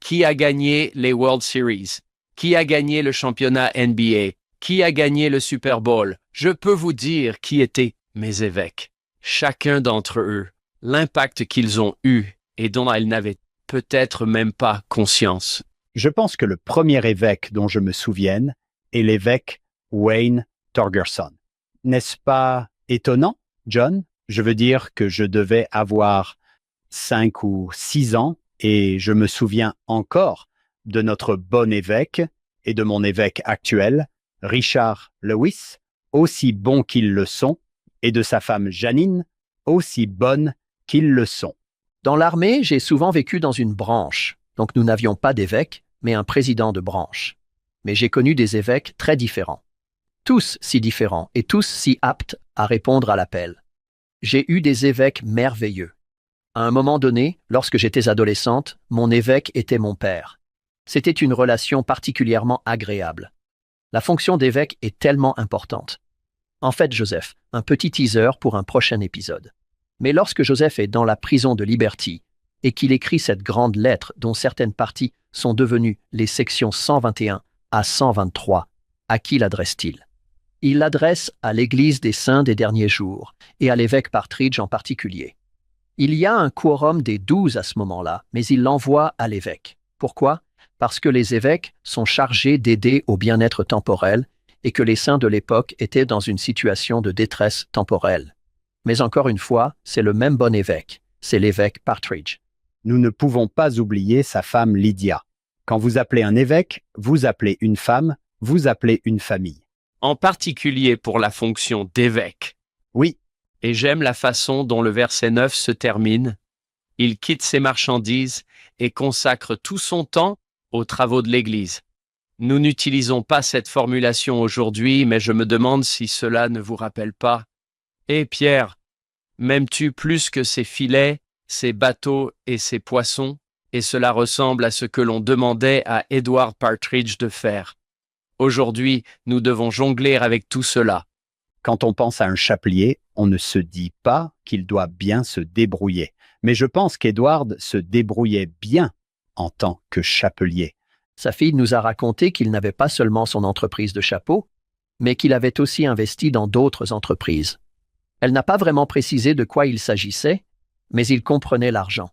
Qui a gagné les World Series? Qui a gagné le championnat NBA? Qui a gagné le Super Bowl? Je peux vous dire qui étaient mes évêques. Chacun d'entre eux, l'impact qu'ils ont eu et dont ils n'avaient peut-être même pas conscience. Je pense que le premier évêque dont je me souvienne est l'évêque Wayne Torgerson. N'est-ce pas étonnant, John? Je veux dire que je devais avoir 5 ou 6 ans et je me souviens encore de notre bon évêque et de mon évêque actuel, Richard Lewis, aussi bons qu'ils le sont, et de sa femme Janine, aussi bonnes qu'ils le sont. Dans l'armée, j'ai souvent vécu dans une branche, donc nous n'avions pas d'évêque, mais un président de branche. Mais j'ai connu des évêques très différents. Tous si différents et tous si aptes à répondre à l'appel. J'ai eu des évêques merveilleux. À un moment donné, lorsque j'étais adolescente, mon évêque était mon père. C'était une relation particulièrement agréable. La fonction d'évêque est tellement importante. En fait, Joseph, un petit teaser pour un prochain épisode. Mais lorsque Joseph est dans la prison de Liberty et qu'il écrit cette grande lettre dont certaines parties sont devenues les sections 121 à 123, à qui l'adresse-t-il? Il l'adresse à l'Église des Saints des derniers jours et à l'évêque Partridge en particulier. Il y a un quorum des 12 à ce moment-là, mais il l'envoie à l'évêque. Pourquoi? Parce que les évêques sont chargés d'aider au bien-être temporel et que les saints de l'époque étaient dans une situation de détresse temporelle. Mais encore une fois, c'est le même bon évêque, c'est l'évêque Partridge. Nous ne pouvons pas oublier sa femme Lydia. Quand vous appelez un évêque, vous appelez une femme, vous appelez une famille. En particulier pour la fonction d'évêque. Oui, Et j'aime la façon dont le verset 9 se termine. Il quitte ses marchandises et consacre tout son temps aux travaux de l'Église. Nous n'utilisons pas cette formulation aujourd'hui, mais je me demande si cela ne vous rappelle pas. Eh Pierre, m'aimes-tu plus que ces filets, ces bateaux et ces poissons? Et cela ressemble à ce que l'on demandait à Edward Partridge de faire. Aujourd'hui, nous devons jongler avec tout cela. quand on pense à un chapelier, on ne se dit pas qu'il doit bien se débrouiller. Mais je pense qu'Edward se débrouillait bien en tant que chapelier. Sa fille nous a raconté qu'il n'avait pas seulement son entreprise de chapeau, mais qu'il avait aussi investi dans d'autres entreprises. Elle n'a pas vraiment précisé de quoi il s'agissait, mais il comprenait l'argent.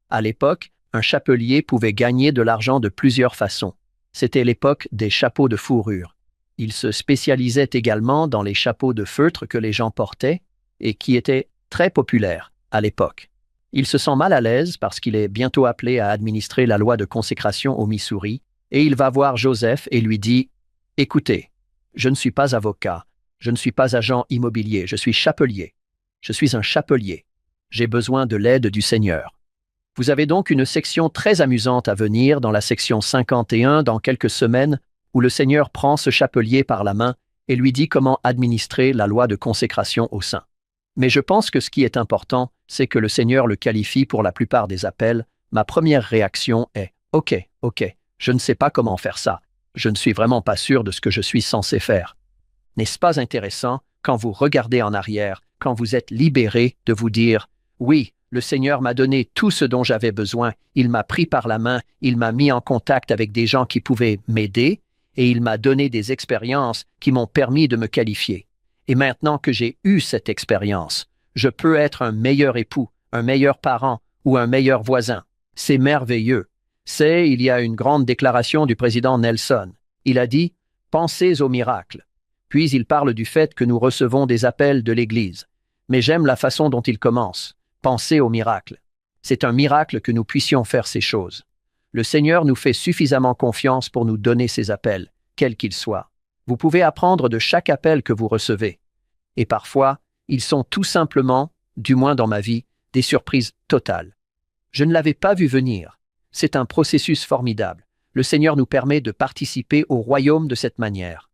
À l'époque, un chapelier pouvait gagner de l'argent de plusieurs façons. C'était l'époque des chapeaux de fourrure. Il se spécialisait également dans les chapeaux de feutre que les gens portaient et qui étaient très populaires à l'époque. Il se sent mal à l'aise parce qu'il est bientôt appelé à administrer la loi de consécration au Missouri et il va voir Joseph et lui dit « Écoutez, je ne suis pas avocat, je ne suis pas agent immobilier, je suis chapelier. Je suis un chapelier. J'ai besoin de l'aide du Seigneur. » Vous avez donc une section très amusante à venir dans la section 51 dans quelques semaines où le Seigneur prend ce chapelier par la main et lui dit comment administrer la loi de consécration au saint. Mais je pense que ce qui est important, c'est que le Seigneur le qualifie pour la plupart des appels. Ma première réaction est « Ok, je ne sais pas comment faire ça. Je ne suis vraiment pas sûr de ce que je suis censé faire. » N'est-ce pas intéressant, quand vous regardez en arrière, quand vous êtes libéré, de vous dire « Oui, le Seigneur m'a donné tout ce dont j'avais besoin, il m'a pris par la main, il m'a mis en contact avec des gens qui pouvaient m'aider, et il m'a donné des expériences qui m'ont permis de me qualifier. Et maintenant que j'ai eu cette expérience, je peux être un meilleur époux, un meilleur parent ou un meilleur voisin. C'est merveilleux. Il y a une grande déclaration du président Nelson. Il a dit « Pensez au miracle ». Puis il parle du fait que nous recevons des appels de l'Église. Mais j'aime la façon dont il commence. Pensez au miracle. C'est un miracle que nous puissions faire ces choses. Le Seigneur nous fait suffisamment confiance pour nous donner ces appels, quels qu'ils soient. Vous pouvez apprendre de chaque appel que vous recevez. Et parfois, ils sont tout simplement, du moins dans ma vie, des surprises totales. Je ne l'avais pas vu venir. C'est un processus formidable. Le Seigneur nous permet de participer au royaume de cette manière.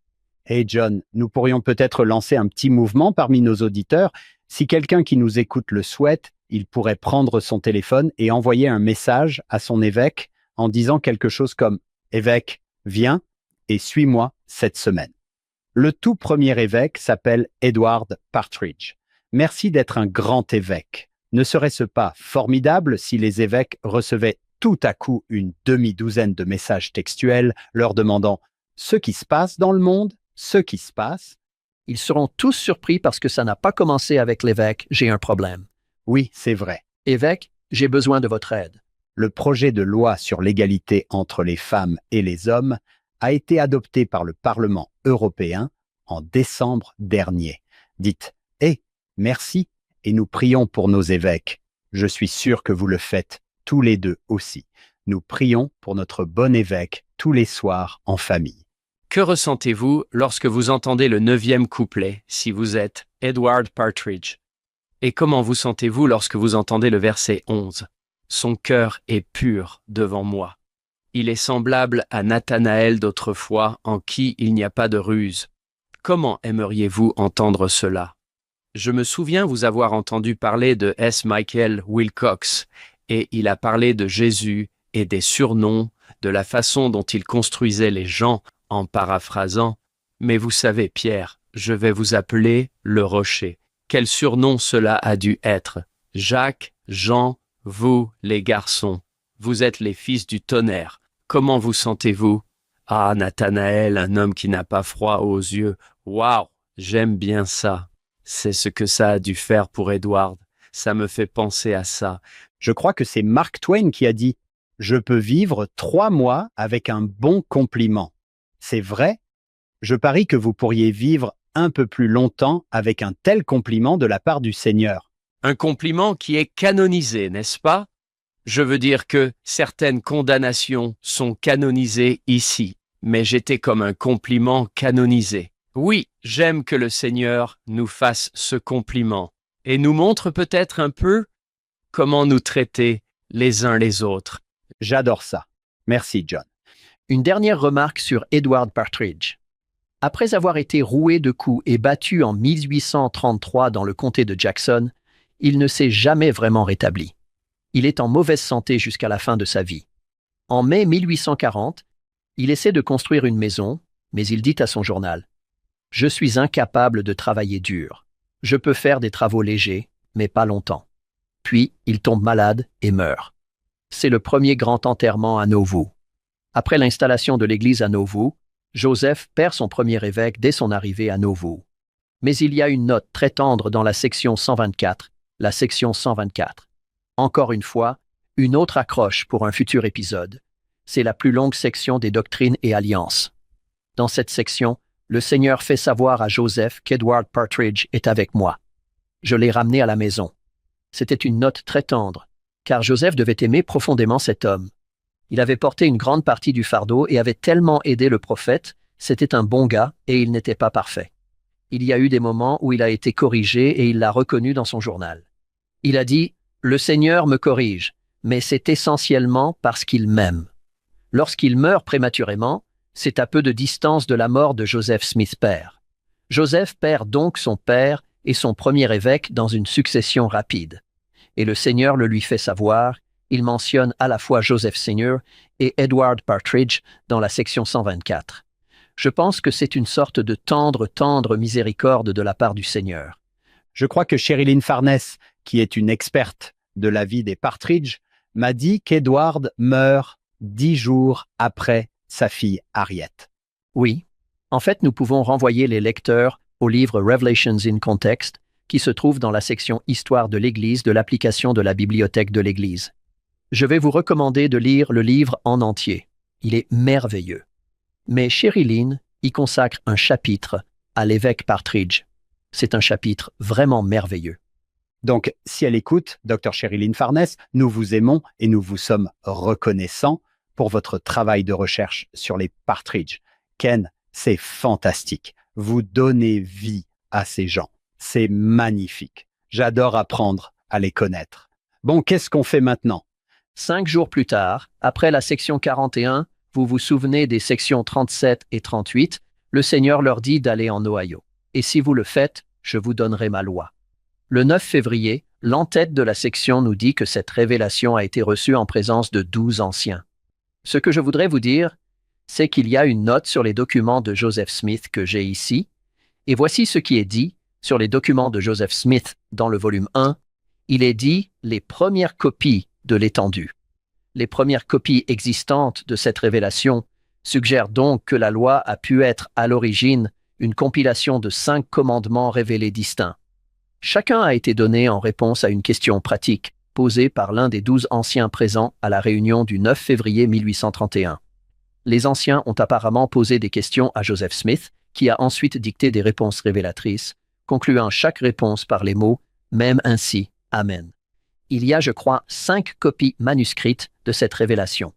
Hey John, nous pourrions peut-être lancer un petit mouvement parmi nos auditeurs. Si quelqu'un qui nous écoute le souhaite, il pourrait prendre son téléphone et envoyer un message à son évêque en disant quelque chose comme « Évêque, viens et suis-moi cette semaine ». Le tout premier évêque s'appelle Edward Partridge. Merci d'être un grand évêque. Ne serait-ce pas formidable si les évêques recevaient tout à coup une demi-douzaine de messages textuels leur demandant ce qui se passe dans le monde, ce qui se passe? Ils seront tous surpris parce que ça n'a pas commencé avec l'évêque « J'ai un problème ». Oui, c'est vrai. Évêque, j'ai besoin de votre aide. Le projet de loi sur l'égalité entre les femmes et les hommes a été adopté par le Parlement européen en décembre dernier. Dites « Eh, merci » et nous prions pour nos évêques. Je suis sûr que vous le faites tous les deux aussi. Nous prions pour notre bon évêque tous les soirs en famille. Que ressentez-vous lorsque vous entendez le 9e couplet, si vous êtes Edward Partridge? Et comment vous sentez-vous lorsque vous entendez le verset 11? Son cœur est pur devant moi. Il est semblable à Nathanaël d'autrefois, en qui il n'y a pas de ruse. Comment aimeriez-vous entendre cela? Je me souviens vous avoir entendu parler de S. Michael Wilcox, et il a parlé de Jésus et des surnoms, de la façon dont il construisait les gens, en paraphrasant. Mais vous savez, Pierre, je vais vous appeler le rocher. Quel surnom cela a dû être? Jacques, Jean, vous, les garçons, vous êtes les fils du tonnerre. Comment vous sentez-vous? Ah, Nathanaël, un homme qui n'a pas froid aux yeux. Waouh, j'aime bien ça. C'est ce que ça a dû faire pour Edward. Ça me fait penser à ça. Je crois que c'est Mark Twain qui a dit « Je peux vivre 3 mois avec un bon compliment ». C'est vrai? Je parie que vous pourriez vivre un peu plus longtemps avec un tel compliment de la part du Seigneur. Un compliment qui est canonisé, n'est-ce pas? Je veux dire que certaines condamnations sont canonisées ici, mais j'étais comme un compliment canonisé. Oui, j'aime que le Seigneur nous fasse ce compliment et nous montre peut-être un peu comment nous traiter les uns les autres. J'adore ça. Merci, John. Une dernière remarque sur Edward Partridge. Après avoir été roué de coups et battu en 1833 dans le comté de Jackson, il ne s'est jamais vraiment rétabli. Il est en mauvaise santé jusqu'à la fin de sa vie. En mai 1840, il essaie de construire une maison, mais il dit à son journal « Je suis incapable de travailler dur. Je peux faire des travaux légers, mais pas longtemps. » Puis, il tombe malade et meurt. C'est le premier grand enterrement à Nauvoo. Après l'installation de l'église à Nauvoo, Joseph perd son premier évêque dès son arrivée à Nauvoo. Mais il y a une note très tendre dans la section 124, la section 124. Encore une fois, une autre accroche pour un futur épisode. C'est la plus longue section des doctrines et alliances. Dans cette section, le Seigneur fait savoir à Joseph qu'Edward Partridge est avec moi. Je l'ai ramené à la maison. C'était une note très tendre, car Joseph devait aimer profondément cet homme. Il avait porté une grande partie du fardeau et avait tellement aidé le prophète, c'était un bon gars et il n'était pas parfait. Il y a eu des moments où il a été corrigé et il l'a reconnu dans son journal. Il a dit « Le Seigneur me corrige, mais c'est essentiellement parce qu'il m'aime. » Lorsqu'il meurt prématurément, c'est à peu de distance de la mort de Joseph Smith père. Joseph perd donc son père et son premier évêque dans une succession rapide. Et le Seigneur le lui fait savoir, il mentionne à la fois Joseph Sr. et Edward Partridge dans la section 124. Je pense que c'est une sorte de tendre miséricorde de la part du Seigneur. Je crois que Sherilyn Farnes, qui est une experte de la vie des Partridge, m'a dit qu'Edward meurt 10 jours après sa fille Harriet. Oui. En fait, nous pouvons renvoyer les lecteurs au livre Revelations in Context, qui se trouve dans la section Histoire de l'Église de l'application de la Bibliothèque de l'Église. Je vais vous recommander de lire le livre en entier. Il est merveilleux. Mais Sherilyn y consacre un chapitre à l'évêque Partridge. C'est un chapitre vraiment merveilleux. Donc, si elle écoute, Dr Sherilyn Farnes, nous vous aimons et nous vous sommes reconnaissants pour votre travail de recherche sur les Partridge. Ken, c'est fantastique. Vous donnez vie à ces gens. C'est magnifique. J'adore apprendre à les connaître. Bon, qu'est-ce qu'on fait maintenant? 5 jours plus tard, après la section 41, vous vous souvenez des sections 37 et 38, le Seigneur leur dit d'aller en Ohio. Et si vous le faites, je vous donnerai ma loi. Le 9 février, l'entête de la section nous dit que cette révélation a été reçue en présence de 12 anciens. Ce que je voudrais vous dire, c'est qu'il y a une note sur les documents de Joseph Smith que j'ai ici, et voici ce qui est dit sur les documents de Joseph Smith dans le volume 1. Il est dit les premières copies de l'étendue. Les premières copies existantes de cette révélation suggèrent donc que la loi a pu être à l'origine une compilation de 5 commandements révélés distincts. Chacun a été donné en réponse à une question pratique posée par l'un des 12 anciens présents à la réunion du 9 février 1831. Les anciens ont apparemment posé des questions à Joseph Smith, qui a ensuite dicté des réponses révélatrices, concluant chaque réponse par les mots « même ainsi, Amen ». Il y a, je crois, 5 copies manuscrites de cette révélation.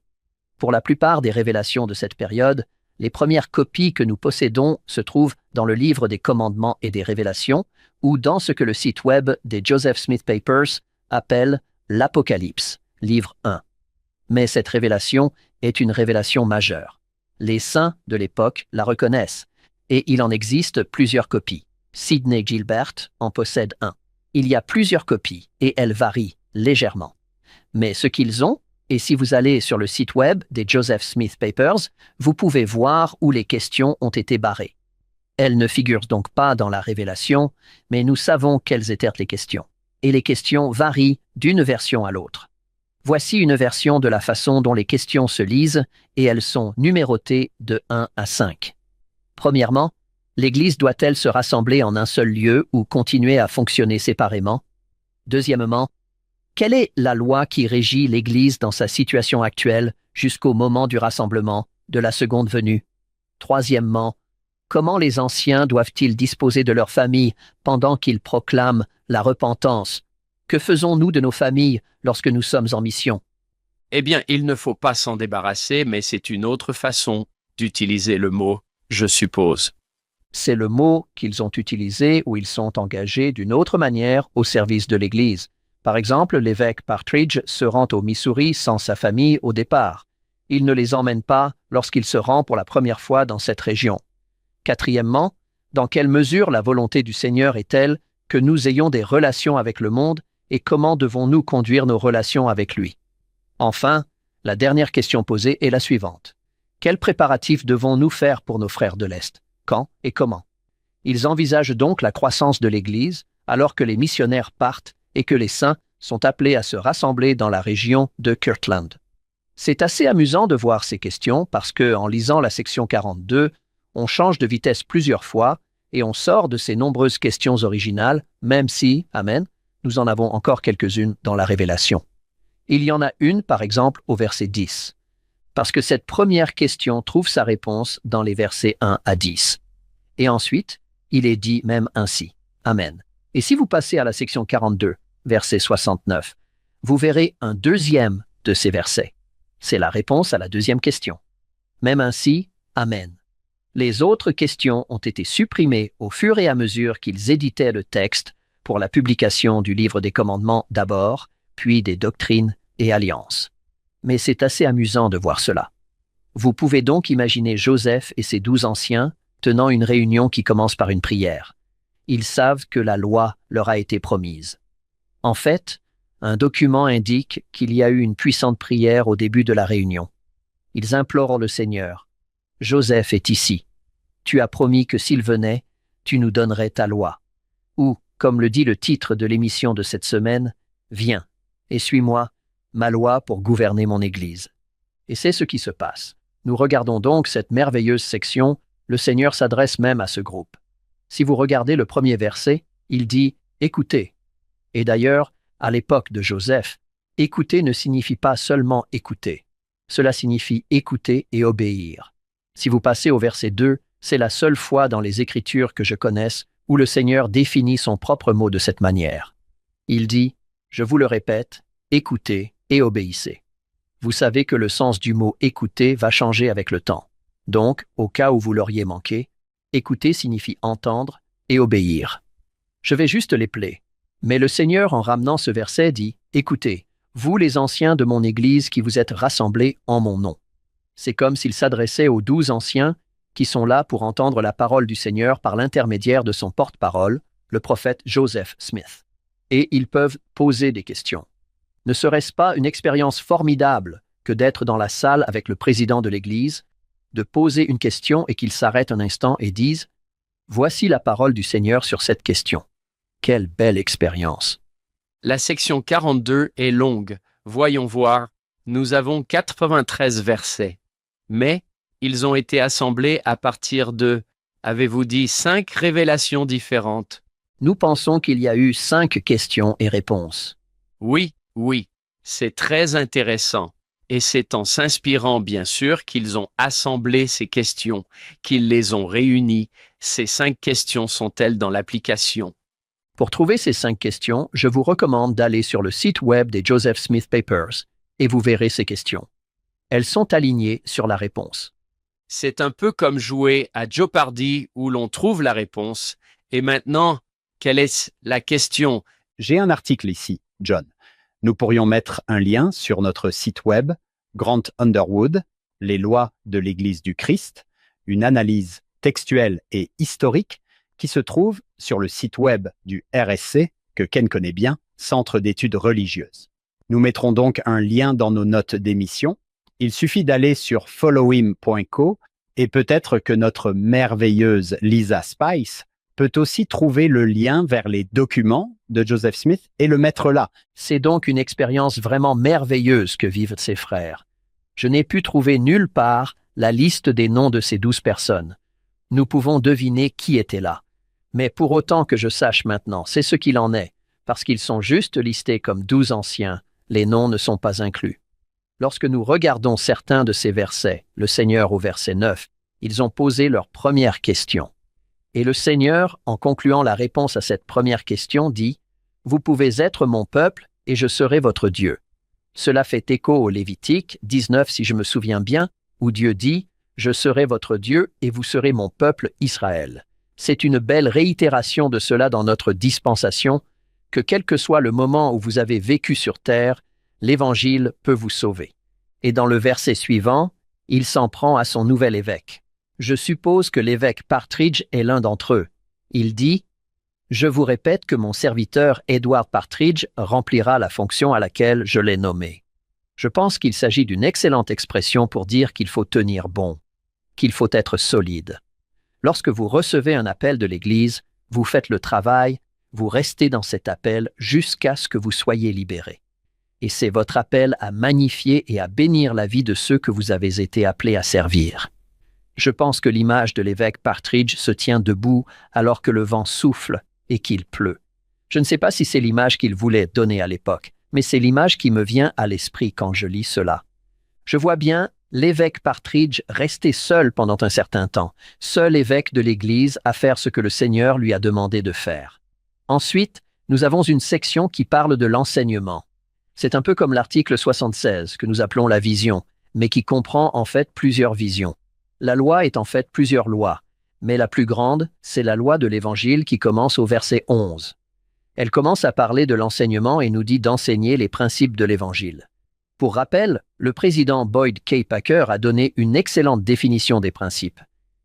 Pour la plupart des révélations de cette période, les premières copies que nous possédons se trouvent dans le livre des commandements et des révélations ou dans ce que le site web des Joseph Smith Papers appelle l'Apocalypse, livre 1. Mais cette révélation est une révélation majeure. Les saints de l'époque la reconnaissent, et il en existe plusieurs copies. Sidney Gilbert en possède un. Il y a plusieurs copies, et elles varient légèrement. Mais ce qu'ils ont, et si vous allez sur le site web des Joseph Smith Papers, vous pouvez voir où les questions ont été barrées. Elles ne figurent donc pas dans la révélation, mais nous savons quelles étaient les questions. Et les questions varient d'une version à l'autre. Voici une version de la façon dont les questions se lisent, et elles sont numérotées de 1 à 5. Premièrement, l'Église doit-elle se rassembler en un seul lieu ou continuer à fonctionner séparément? Deuxièmement, quelle est la loi qui régit l'Église dans sa situation actuelle jusqu'au moment du rassemblement, de la seconde venue? Troisièmement, comment les anciens doivent-ils disposer de leur famille pendant qu'ils proclament la repentance? Que faisons-nous de nos familles lorsque nous sommes en mission? Eh bien, il ne faut pas s'en débarrasser, mais c'est une autre façon d'utiliser le mot « je suppose ». C'est le mot qu'ils ont utilisé ou ils sont engagés d'une autre manière au service de l'Église. Par exemple, l'évêque Partridge se rend au Missouri sans sa famille au départ. Il ne les emmène pas lorsqu'il se rend pour la première fois dans cette région. Quatrièmement, dans quelle mesure la volonté du Seigneur est telle que nous ayons des relations avec le monde et comment devons-nous conduire nos relations avec lui? Enfin, la dernière question posée est la suivante. Quels préparatifs devons-nous faire pour nos frères de l'Est? Quand et comment? Ils envisagent donc la croissance de l'Église alors que les missionnaires partent et que les saints sont appelés à se rassembler dans la région de Kirtland. C'est assez amusant de voir ces questions parce que, en lisant la section 42, on change de vitesse plusieurs fois et on sort de ces nombreuses questions originales, même si, amen, nous en avons encore quelques-unes dans la Révélation. Il y en a une, par exemple, au verset 10, parce que cette première question trouve sa réponse dans les versets 1 à 10. Et ensuite, il est dit même ainsi, amen. Et si vous passez à la section 42, verset 69, vous verrez un deuxième de ces versets. C'est la réponse à la deuxième question. Même ainsi, amen. Les autres questions ont été supprimées au fur et à mesure qu'ils éditaient le texte pour la publication du livre des commandements d'abord, puis des doctrines et alliances. Mais c'est assez amusant de voir cela. Vous pouvez donc imaginer Joseph et ses 12 anciens tenant une réunion qui commence par une prière. Ils savent que la loi leur a été promise. En fait, un document indique qu'il y a eu une puissante prière au début de la réunion. Ils implorent le Seigneur. Joseph est ici. Tu as promis que s'il venait, tu nous donnerais ta loi. Ou, comme le dit le titre de l'émission de cette semaine, viens et suis-moi, ma loi pour gouverner mon Église. Et c'est ce qui se passe. Nous regardons donc cette merveilleuse section. Le Seigneur s'adresse même à ce groupe. Si vous regardez le premier verset, il dit « Écoutez ». Et d'ailleurs, à l'époque de Joseph, écouter ne signifie pas seulement écouter. Cela signifie écouter et obéir. Si vous passez au verset 2, c'est la seule fois dans les Écritures que je connaisse où le Seigneur définit son propre mot de cette manière. Il dit « Je vous le répète, écoutez et obéissez ». Vous savez que le sens du mot « écouter » va changer avec le temps. Donc, au cas où vous l'auriez manqué, écouter signifie entendre et obéir. Je vais juste les plaire. Mais le Seigneur, en ramenant ce verset, dit « Écoutez, vous les anciens de mon Église qui vous êtes rassemblés en mon nom ». C'est comme s'il s'adressait aux 12 anciens qui sont là pour entendre la parole du Seigneur par l'intermédiaire de son porte-parole, le prophète Joseph Smith. Et ils peuvent poser des questions. Ne serait-ce pas une expérience formidable que d'être dans la salle avec le président de l'Église, de poser une question et qu'il s'arrête un instant et dise « Voici la parole du Seigneur sur cette question ». Quelle belle expérience! La section 42 est longue. Voyons voir. Nous avons 93 versets. Mais ils ont été assemblés à partir de, avez-vous dit, 5 révélations différentes. Nous pensons qu'il y a eu 5 questions et réponses. Oui, c'est très intéressant. Et c'est en s'inspirant, bien sûr, qu'ils ont assemblé ces questions, qu'ils les ont réunies. Ces 5 questions sont-elles dans l'application? Pour trouver ces 5 questions, je vous recommande d'aller sur le site web des Joseph Smith Papers et vous verrez ces questions. Elles sont alignées sur la réponse. C'est un peu comme jouer à Jeopardy où l'on trouve la réponse. Et maintenant, quelle est la question? J'ai un article ici, John. Nous pourrions mettre un lien sur notre site web, Grant Underwood, les lois de l'Église du Christ, une analyse textuelle et historique qui se trouve sur le site web du RSC, que Ken connaît bien, Centre d'études religieuses. Nous mettrons donc un lien dans nos notes d'émission. Il suffit d'aller sur followhim.co et peut-être que notre merveilleuse Lisa Spice peut aussi trouver le lien vers les documents de Joseph Smith et le mettre là. C'est donc une expérience vraiment merveilleuse que vivent ces frères. Je n'ai pu trouver nulle part la liste des noms de ces 12 personnes. Nous pouvons deviner qui était là. Mais pour autant que je sache maintenant, c'est ce qu'il en est, parce qu'ils sont juste listés comme 12 anciens, les noms ne sont pas inclus. Lorsque nous regardons certains de ces versets, le Seigneur au verset 9, ils ont posé leur première question. Et le Seigneur, en concluant la réponse à cette première question, dit « Vous pouvez être mon peuple et je serai votre Dieu ». Cela fait écho au Lévitique 19 si je me souviens bien, où Dieu dit « Je serai votre Dieu et vous serez mon peuple Israël ». C'est une belle réitération de cela dans notre dispensation, que quel que soit le moment où vous avez vécu sur terre, l'Évangile peut vous sauver. Et dans le verset suivant, il s'en prend à son nouvel évêque. Je suppose que l'évêque Partridge est l'un d'entre eux. Il dit « Je vous répète que mon serviteur Edward Partridge remplira la fonction à laquelle je l'ai nommé. » Je pense qu'il s'agit d'une excellente expression pour dire qu'il faut tenir bon, qu'il faut être solide. Lorsque vous recevez un appel de l'Église, vous faites le travail, vous restez dans cet appel jusqu'à ce que vous soyez libérés. Et c'est votre appel à magnifier et à bénir la vie de ceux que vous avez été appelés à servir. Je pense que l'image de l'évêque Partridge se tient debout alors que le vent souffle et qu'il pleut. Je ne sais pas si c'est l'image qu'il voulait donner à l'époque, mais c'est l'image qui me vient à l'esprit quand je lis cela. Je vois bien l'évêque Partridge rester seul pendant un certain temps, seul évêque de l'Église à faire ce que le Seigneur lui a demandé de faire. Ensuite, nous avons une section qui parle de l'enseignement. C'est un peu comme l'article 76 que nous appelons la vision, mais qui comprend en fait plusieurs visions. La loi est en fait plusieurs lois, mais la plus grande, c'est la loi de l'Évangile qui commence au verset 11. Elle commence à parler de l'enseignement et nous dit d'enseigner les principes de l'Évangile. Pour rappel, le président Boyd K. Packer a donné une excellente définition des principes.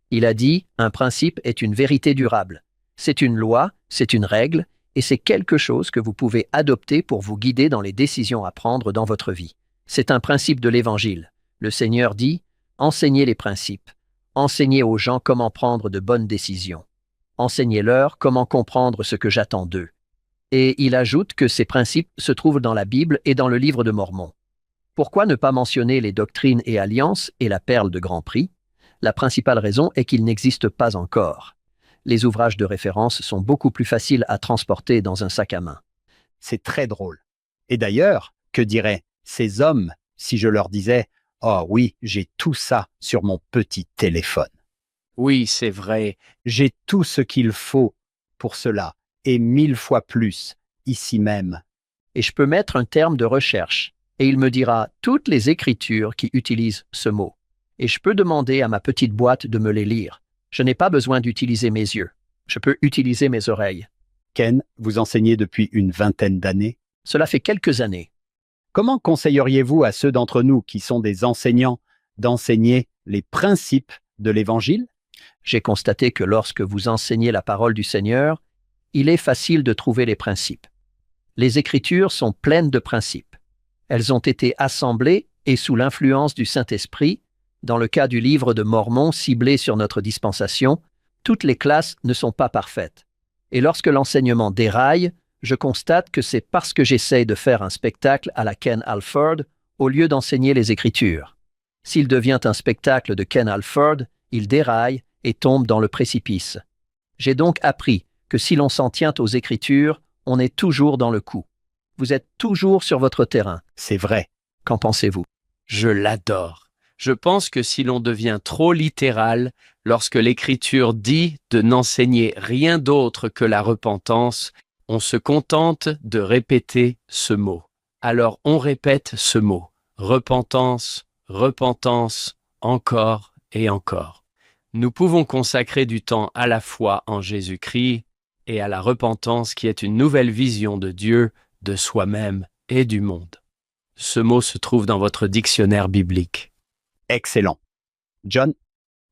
Il a dit « Un principe est une vérité durable. C'est une loi, c'est une règle, et c'est quelque chose que vous pouvez adopter pour vous guider dans les décisions à prendre dans votre vie. C'est un principe de l'Évangile. Le Seigneur dit « Enseignez les principes. Enseignez aux gens comment prendre de bonnes décisions. Enseignez-leur comment comprendre ce que j'attends d'eux. » Et il ajoute que ces principes se trouvent dans la Bible et dans le livre de Mormon. Pourquoi ne pas mentionner les doctrines et alliances et la perle de Grand Prix? La principale raison est qu'ils n'existent pas encore. Les ouvrages de référence sont beaucoup plus faciles à transporter dans un sac à main. C'est très drôle. Et d'ailleurs, que diraient ces hommes si je leur disais « Oh oui, j'ai tout ça sur mon petit téléphone. Oui, c'est vrai. J'ai tout ce qu'il faut pour cela, et 1000 fois plus, ici même. » Et je peux mettre un terme de recherche, et il me dira toutes les écritures qui utilisent ce mot. Et je peux demander à ma petite boîte de me les lire. Je n'ai pas besoin d'utiliser mes yeux. Je peux utiliser mes oreilles. Ken, vous enseignez depuis une vingtaine d'années. Cela fait quelques années. Comment conseilleriez-vous à ceux d'entre nous qui sont des enseignants d'enseigner les principes de l'Évangile? J'ai constaté que lorsque vous enseignez la parole du Seigneur, il est facile de trouver les principes. Les Écritures sont pleines de principes. Elles ont été assemblées et sous l'influence du Saint-Esprit. Dans le cas du livre de Mormon ciblé sur notre dispensation, toutes les classes ne sont pas parfaites. Et lorsque l'enseignement déraille, je constate que c'est parce que j'essaye de faire un spectacle à la Ken Alford au lieu d'enseigner les Écritures. S'il devient un spectacle de Ken Alford, il déraille et tombe dans le précipice. J'ai donc appris que si l'on s'en tient aux Écritures, on est toujours dans le coup. Vous êtes toujours sur votre terrain. C'est vrai. Qu'en pensez-vous? Je l'adore. Je pense que si l'on devient trop littéral, lorsque l'Écriture dit de n'enseigner rien d'autre que la repentance, on se contente de répéter ce mot. Alors on répète ce mot. Repentance, repentance, encore et encore. Nous pouvons consacrer du temps à la foi en Jésus-Christ et à la repentance qui est une nouvelle vision de Dieu, de soi-même et du monde. Ce mot se trouve dans votre dictionnaire biblique. Excellent. John,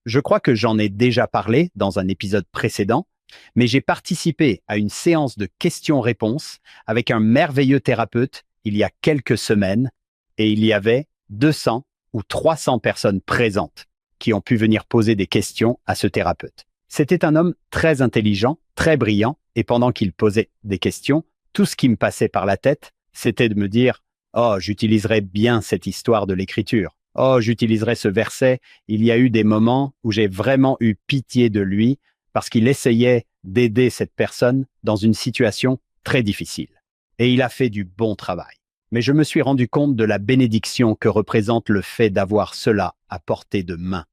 je crois que j'en ai déjà parlé dans un épisode précédent, mais j'ai participé à une séance de questions-réponses avec un merveilleux thérapeute il y a quelques semaines et il y avait 200 ou 300 personnes présentes qui ont pu venir poser des questions à ce thérapeute. C'était un homme très intelligent, très brillant, et pendant qu'il posait des questions, tout ce qui me passait par la tête, c'était de me dire « Oh, j'utiliserai bien cette histoire de l'Écriture. Oh, j'utiliserai ce verset. » Il y a eu des moments où j'ai vraiment eu pitié de lui parce qu'il essayait d'aider cette personne dans une situation très difficile. Et il a fait du bon travail. Mais je me suis rendu compte de la bénédiction que représente le fait d'avoir cela à portée de main.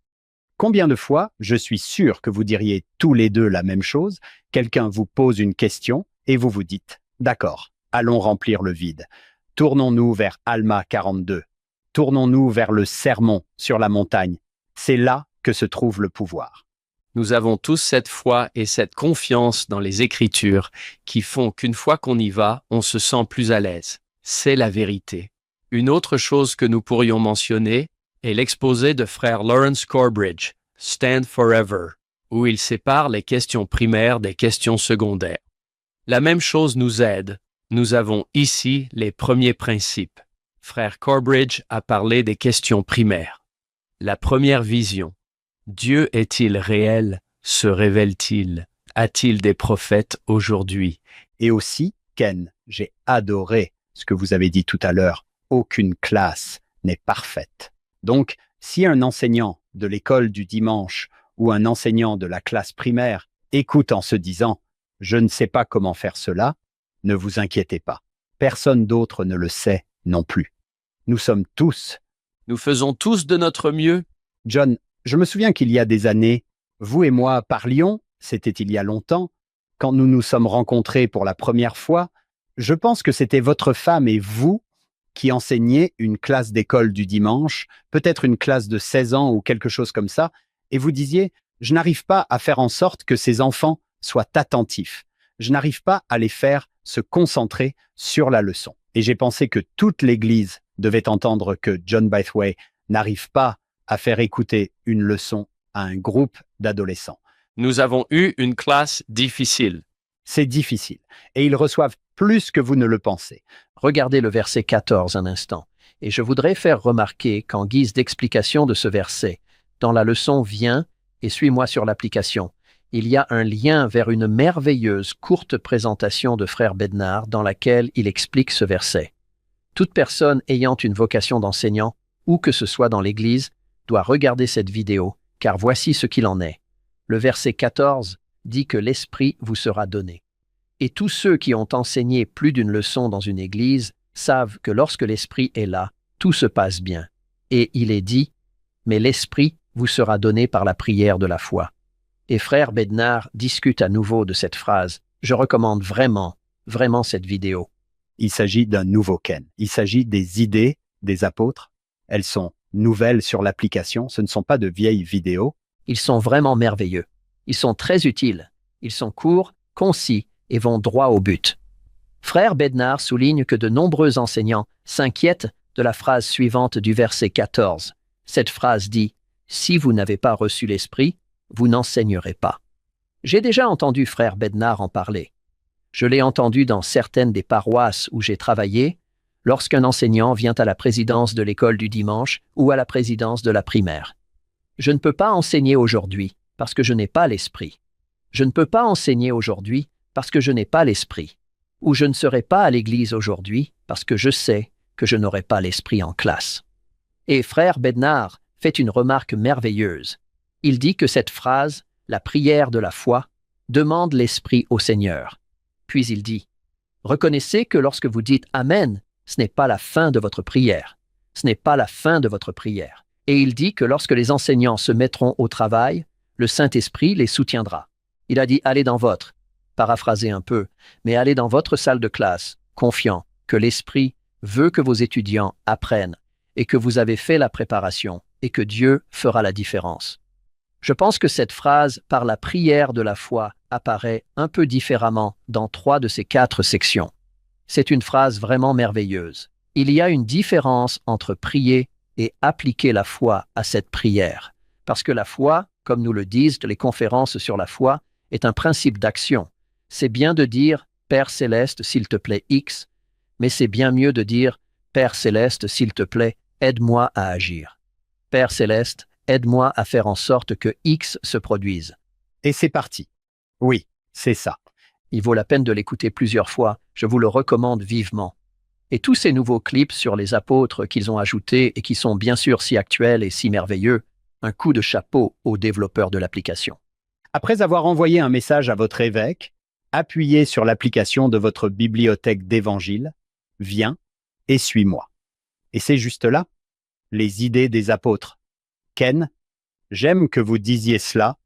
Combien de fois, je suis sûr que vous diriez tous les deux la même chose, quelqu'un vous pose une question et vous vous dites « D'accord, allons remplir le vide. Tournons-nous vers Alma 42. Tournons-nous vers le sermon sur la montagne. C'est là que se trouve le pouvoir. » Nous avons tous cette foi et cette confiance dans les Écritures qui font qu'une fois qu'on y va, on se sent plus à l'aise. C'est la vérité. Une autre chose que nous pourrions mentionner est l'exposé de frère Lawrence Corbridge, Stand Forever, où il sépare les questions primaires des questions secondaires. La même chose nous aide. Nous avons ici les premiers principes. Frère Corbridge a parlé des questions primaires. La première vision. Dieu est-il réel? Se révèle-t-il? A-t-il des prophètes aujourd'hui? Et aussi, Ken, j'ai adoré ce que vous avez dit tout à l'heure. Aucune classe n'est parfaite. Donc, si un enseignant de l'école du dimanche ou un enseignant de la classe primaire écoute en se disant « Je ne sais pas comment faire cela », ne vous inquiétez pas. Personne d'autre ne le sait non plus. Nous sommes tous. Nous faisons tous de notre mieux. John, je me souviens qu'il y a des années, vous et moi parlions, c'était il y a longtemps, quand nous nous sommes rencontrés pour la première fois, je pense que c'était votre femme et vous qui enseignez une classe d'école du dimanche, peut-être une classe de 16 ans ou quelque chose comme ça, et vous disiez « Je n'arrive pas à faire en sorte que ces enfants soient attentifs. Je n'arrive pas à les faire se concentrer sur la leçon. » Et j'ai pensé que toute l'Église devait entendre que John Bythway n'arrive pas à faire écouter une leçon à un groupe d'adolescents. Nous avons eu une classe difficile. C'est difficile, et ils reçoivent plus que vous ne le pensez. Regardez le verset 14 un instant, et je voudrais faire remarquer qu'en guise d'explication de ce verset, dans la leçon « Viens et suis-moi sur l'application », il y a un lien vers une merveilleuse courte présentation de Frère Bednar dans laquelle il explique ce verset. Toute personne ayant une vocation d'enseignant, où que ce soit dans l'Église, doit regarder cette vidéo, car voici ce qu'il en est. Le verset 14 dit que l'Esprit vous sera donné. Et tous ceux qui ont enseigné plus d'une leçon dans une église savent que lorsque l'Esprit est là, tout se passe bien. Et il est dit, mais l'Esprit vous sera donné par la prière de la foi. Et Frère Bednar discute à nouveau de cette phrase. Je recommande vraiment cette vidéo. Il s'agit d'un nouveau Ken. Il s'agit des idées des apôtres. Elles sont nouvelles sur l'application. Ce ne sont pas de vieilles vidéos. Ils sont vraiment merveilleux. Ils sont très utiles. Ils sont courts, concis et vont droit au but. Frère Bednar souligne que de nombreux enseignants s'inquiètent de la phrase suivante du verset 14. Cette phrase dit « Si vous n'avez pas reçu l'Esprit, vous n'enseignerez pas ». J'ai déjà entendu Frère Bednar en parler. Je l'ai entendu dans certaines des paroisses où j'ai travaillé, lorsqu'un enseignant vient à la présidence de l'école du dimanche ou à la présidence de la primaire. Je ne peux pas enseigner aujourd'hui parce que je n'ai pas l'Esprit. Je ne peux pas enseigner aujourd'hui parce que je n'ai pas l'Esprit. Ou je ne serai pas à l'église aujourd'hui parce que je sais que je n'aurai pas l'Esprit en classe. Et Frère Bednar fait une remarque merveilleuse. Il dit que cette phrase, la prière de la foi, demande l'Esprit au Seigneur. Puis il dit, « Reconnaissez que lorsque vous dites « Amen », ce n'est pas la fin de votre prière. Ce n'est pas la fin de votre prière. Et il dit que lorsque les enseignants se mettront au travail, le Saint-Esprit les soutiendra. Il a dit « Allez dans votre », paraphrasez un peu, mais allez dans votre salle de classe, confiant que l'Esprit veut que vos étudiants apprennent et que vous avez fait la préparation et que Dieu fera la différence. Je pense que cette phrase par la prière de la foi apparaît un peu différemment dans 3 de ces 4 sections. C'est une phrase vraiment merveilleuse. Il y a une différence entre prier et appliquer la foi à cette prière. Parce que la foi, comme nous le disent les conférences sur la foi, est un principe d'action. C'est bien de dire « Père céleste, s'il te plaît, X », mais c'est bien mieux de dire « Père céleste, s'il te plaît, aide-moi à agir. Père céleste, aide-moi à faire en sorte que X se produise. » Et c'est parti. Oui, c'est ça. Il vaut la peine de l'écouter plusieurs fois, je vous le recommande vivement. Et tous ces nouveaux clips sur les apôtres qu'ils ont ajoutés et qui sont bien sûr si actuels et si merveilleux, un coup de chapeau aux développeurs de l'application. Après avoir envoyé un message à votre évêque, appuyez sur l'application de votre bibliothèque d'évangile, Viens et suis-moi. Et c'est juste là, les idées des apôtres. Ken, j'aime que vous disiez cela,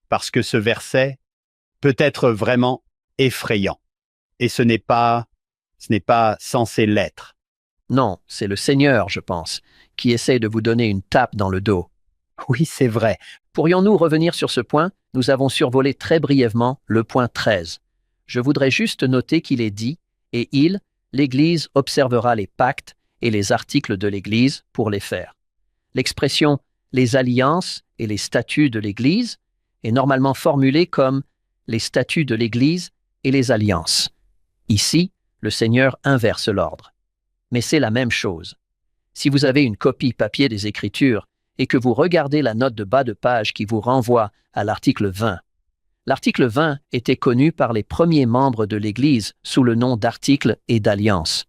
parce que ce verset peut être vraiment effrayant. Et ce n'est pas censé l'être. Non, c'est le Seigneur, je pense, qui essaie de vous donner une tape dans le dos. Oui, c'est vrai. Pourrions-nous revenir sur ce point? Nous avons survolé très brièvement le point 13. Je voudrais juste noter qu'il est dit, et l'Église observera les pactes et les articles de l'Église pour les faire. L'expression « les alliances et les statuts de l'Église » est normalement formulée comme « les statuts de l'Église et les alliances ». Ici, le Seigneur inverse l'ordre. Mais c'est la même chose. Si vous avez une copie papier des Écritures et que vous regardez la note de bas de page qui vous renvoie à l'article 20, l'article 20 était connu par les premiers membres de l'Église sous le nom d'article et d'alliance.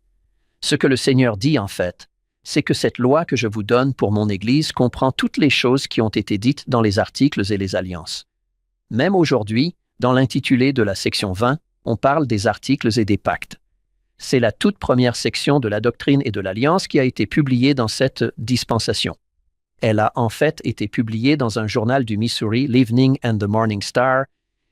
Ce que le Seigneur dit en fait, c'est que cette loi que je vous donne pour mon Église comprend toutes les choses qui ont été dites dans les articles et les alliances. Même aujourd'hui, dans l'intitulé de la section 20, on parle des articles et des pactes. C'est la toute première section de la doctrine et de l'alliance qui a été publiée dans cette dispensation. Elle a en fait été publiée dans un journal du Missouri, l'Evening and the Morning Star,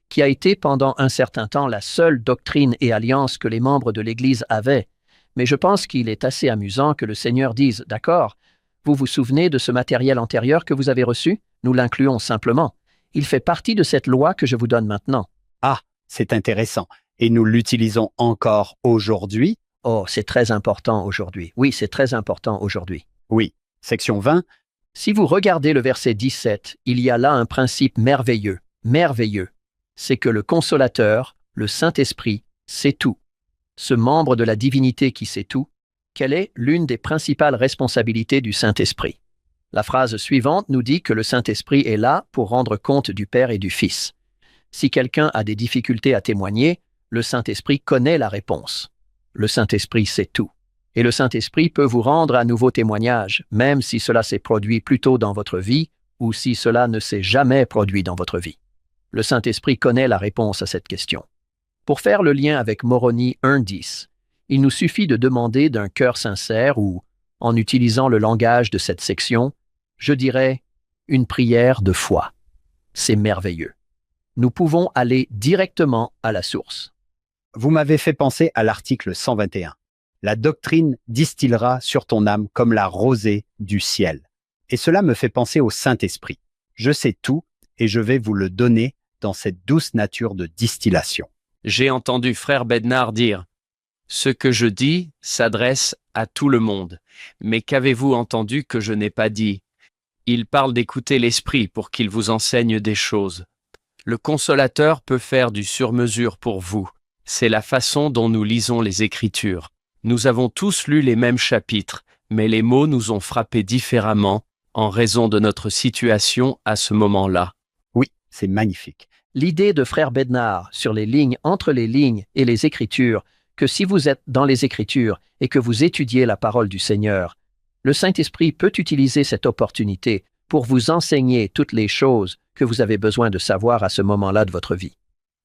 qui a été pendant un certain temps la seule doctrine et alliance que les membres de l'Église avaient. Mais je pense qu'il est assez amusant que le Seigneur dise « D'accord, vous vous souvenez de ce matériel antérieur que vous avez reçu? Nous l'incluons simplement. Il fait partie de cette loi que je vous donne maintenant. » Ah, c'est intéressant. Et nous l'utilisons encore aujourd'hui? Oh, c'est très important aujourd'hui. Oui, c'est très important aujourd'hui. Oui. Section 20. Si vous regardez le verset 17, il y a là un principe merveilleux, merveilleux. C'est que le Consolateur, le Saint-Esprit, sait tout. Ce membre de la divinité qui sait tout, quelle est l'une des principales responsabilités du Saint-Esprit? La phrase suivante nous dit que le Saint-Esprit est là pour rendre compte du Père et du Fils. Si quelqu'un a des difficultés à témoigner, le Saint-Esprit connaît la réponse. Le Saint-Esprit sait tout. Et le Saint-Esprit peut vous rendre à nouveau témoignage, même si cela s'est produit plus tôt dans votre vie ou si cela ne s'est jamais produit dans votre vie. Le Saint-Esprit connaît la réponse à cette question. Pour faire le lien avec Moroni 1.10, il nous suffit de demander d'un cœur sincère ou, en utilisant le langage de cette section, je dirais une prière de foi. C'est merveilleux. Nous pouvons aller directement à la source. Vous m'avez fait penser à l'article 121. La doctrine distillera sur ton âme comme la rosée du ciel. Et cela me fait penser au Saint-Esprit. Je sais tout et je vais vous le donner dans cette douce nature de distillation. J'ai entendu frère Bednar dire « Ce que je dis s'adresse à tout le monde. Mais qu'avez-vous entendu que je n'ai pas dit? Il parle d'écouter l'Esprit pour qu'il vous enseigne des choses. Le Consolateur peut faire du sur-mesure pour vous. C'est la façon dont nous lisons les Écritures. Nous avons tous lu les mêmes chapitres, mais les mots nous ont frappés différemment en raison de notre situation à ce moment-là. » Oui, c'est magnifique. L'idée de frère Bednar sur les lignes entre les lignes et les Écritures, que si vous êtes dans les Écritures et que vous étudiez la parole du Seigneur, le Saint-Esprit peut utiliser cette opportunité pour vous enseigner toutes les choses que vous avez besoin de savoir à ce moment-là de votre vie.